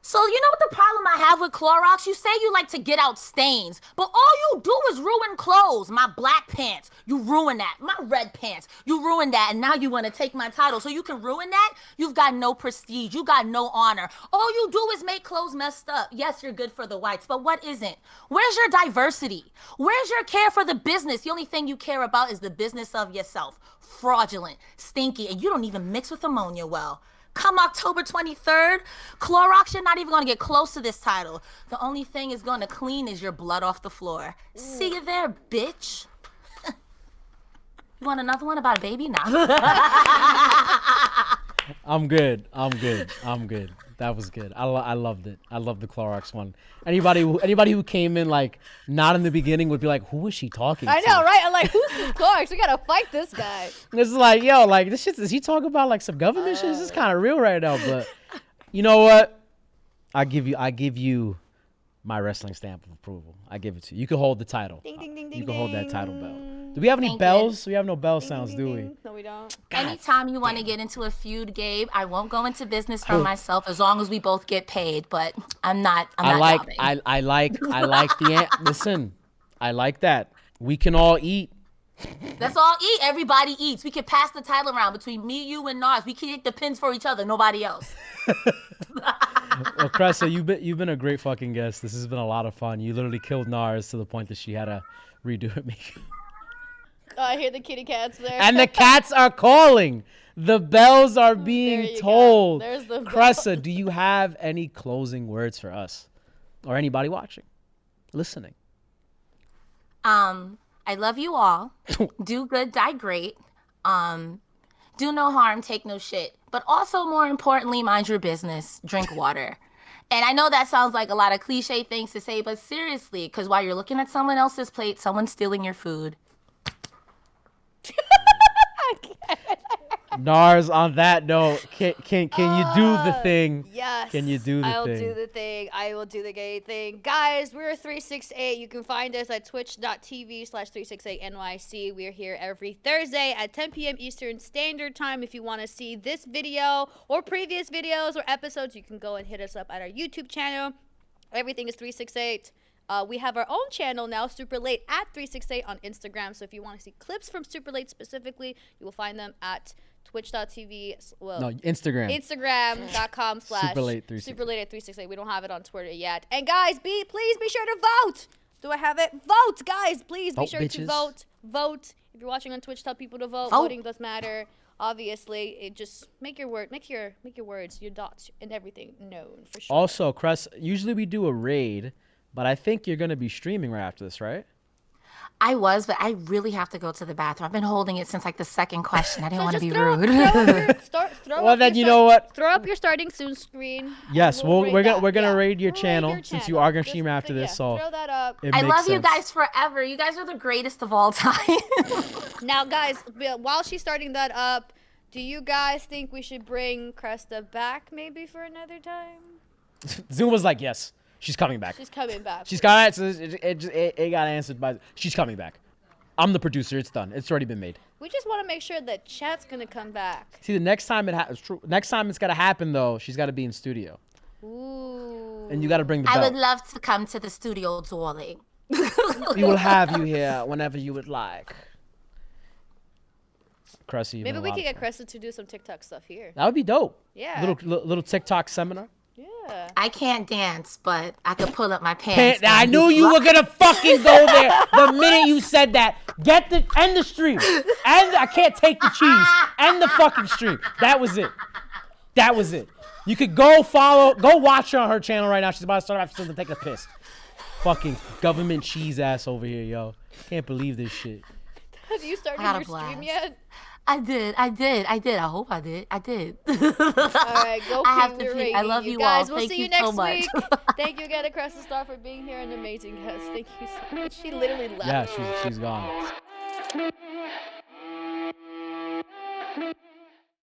So you know what the problem I have with Clorox? You say you like to get out stains, but all you do is ruin clothes. My black pants, you ruin that. My red pants, you ruin that. And now you want to take my title so you can ruin that? You've got no prestige. You got no honor. All you do is make clothes messed up. Yes, you're good for the whites, but what isn't? Where's your diversity? Where's your care for the business? The only thing you care about is the business of yourself. Fraudulent, stinky, and you don't even mix with ammonia well. Come October 23rd, Clorox, you're not even going to get close to this title. The only thing is going to clean is your blood off the floor. See you there, bitch. You want another one about a baby? Nah. I'm good. That was good. I loved it. I loved the Clorox one. Anybody who came in like not in the beginning would be like, who is she talking to? I know, right? I'm like, who's this Clorox? We gotta fight this guy. And it's like, yo, like this shit. Is he talking about like some government shit? This is kind of real right now. But you know what? I give you my wrestling stamp of approval. I give it to you. You can hold the title. Ding, ding, ding, ding, You can hold that title ding. bell. Do we have any Thank bells? We have no bell Ding, sounds, ding, do ding, we? ding. No, we don't. Anytime you want to get into a feud, Gabe, I won't go into business for myself as long as we both get paid. But I'm not robbing. I like listen. I like that. We can all eat. Let's all eat. Everybody eats. We can pass the title around between me, you, and Narz. We can hit the pins for each other. Nobody else. Well, Cressa, you've been a great fucking guest. This has been a lot of fun. You literally killed Narz to the point that she had to redo it. Oh, I hear the kitty cats there. And the cats are calling. The bells are There being you go. told. There's the Cressa, do you have any closing words for us or anybody watching, listening? I love you all. Do good, die great. Do no harm, take no shit. But also, more importantly, mind your business. Drink water. And I know that sounds like a lot of cliche things to say, but seriously, because while you're looking at someone else's plate, someone's stealing your food. Narz, on that note, can you do the thing? Yes. Can you do the I'll thing? do the thing. I will do the gay thing. Guys, we're 368. You can find us at twitch.tv/368NYC. We're here every Thursday at 10 p.m. Eastern Standard Time. If you want to see this video or previous videos or episodes, you can go and hit us up at our YouTube channel. Everything is 368. We have our own channel now, Super Late at 368 on Instagram. So if you want to see clips from Super Late specifically, you will find them at twitch.tv. Well, No, Instagram. Instagram.com/ Superlate368. Super Late at 368. We don't have it on Twitter yet. And guys, please be sure to vote. Do I have it? Vote, guys. Please be Vote, sure bitches. to vote. Vote. If you're watching on Twitch, tell people to vote. Vote. Voting does matter. Obviously, it just make your words, your dots, and everything known for sure. Also, Cress, usually we do a raid, but I think you're going to be streaming right after this, right? I was, but I really have to go to the bathroom. I've been holding it since like the second question. I didn't want to just be throw rude. Well, then you know what? Throw up your starting soon screen. Yes, and we'll we're raid gonna that. we're gonna Yeah. raid your We'll raid channel your since you channel. are gonna Just stream after this. So throw that up. it I makes love you sense. guys forever. You guys are the greatest of all time. Now, guys, while she's starting that up, do you guys think we should bring Cresta back maybe for another time? Zoom was like, yes, she's coming back. She's coming back. She's got it got answered by. She's coming back. I'm the producer. It's done. It's already been made. We just want to make sure that chat's gonna come back. See, the next time next time it's gotta happen though, she's gotta be in studio, Ooh. and you gotta bring the I belt. would love to come to the studio, darling. We will have you here whenever you would like. Cressy, Maybe we could get Cresta to do some TikTok stuff here. That would be dope. Yeah. Little TikTok seminar. Yeah. I can't dance, but I could pull up my pants. I knew you were gonna fucking go there the minute you said that. End the stream. I can't take the cheese. End the fucking stream. That was it. That was it. You could go watch her on her channel right now. She's about to start after to take a piss. Fucking government cheese ass over here, yo. Can't believe this shit. Have you started got a your stream blast. yet? I did. I hope I did. I did. All right, go. I have King, to we're pee. rating I love you guys. all. We'll Thank see you you next so much. week. Thank you again to CrestaStarr for being here, an amazing guest. Thank you so much. She literally left. Yeah, she's gone.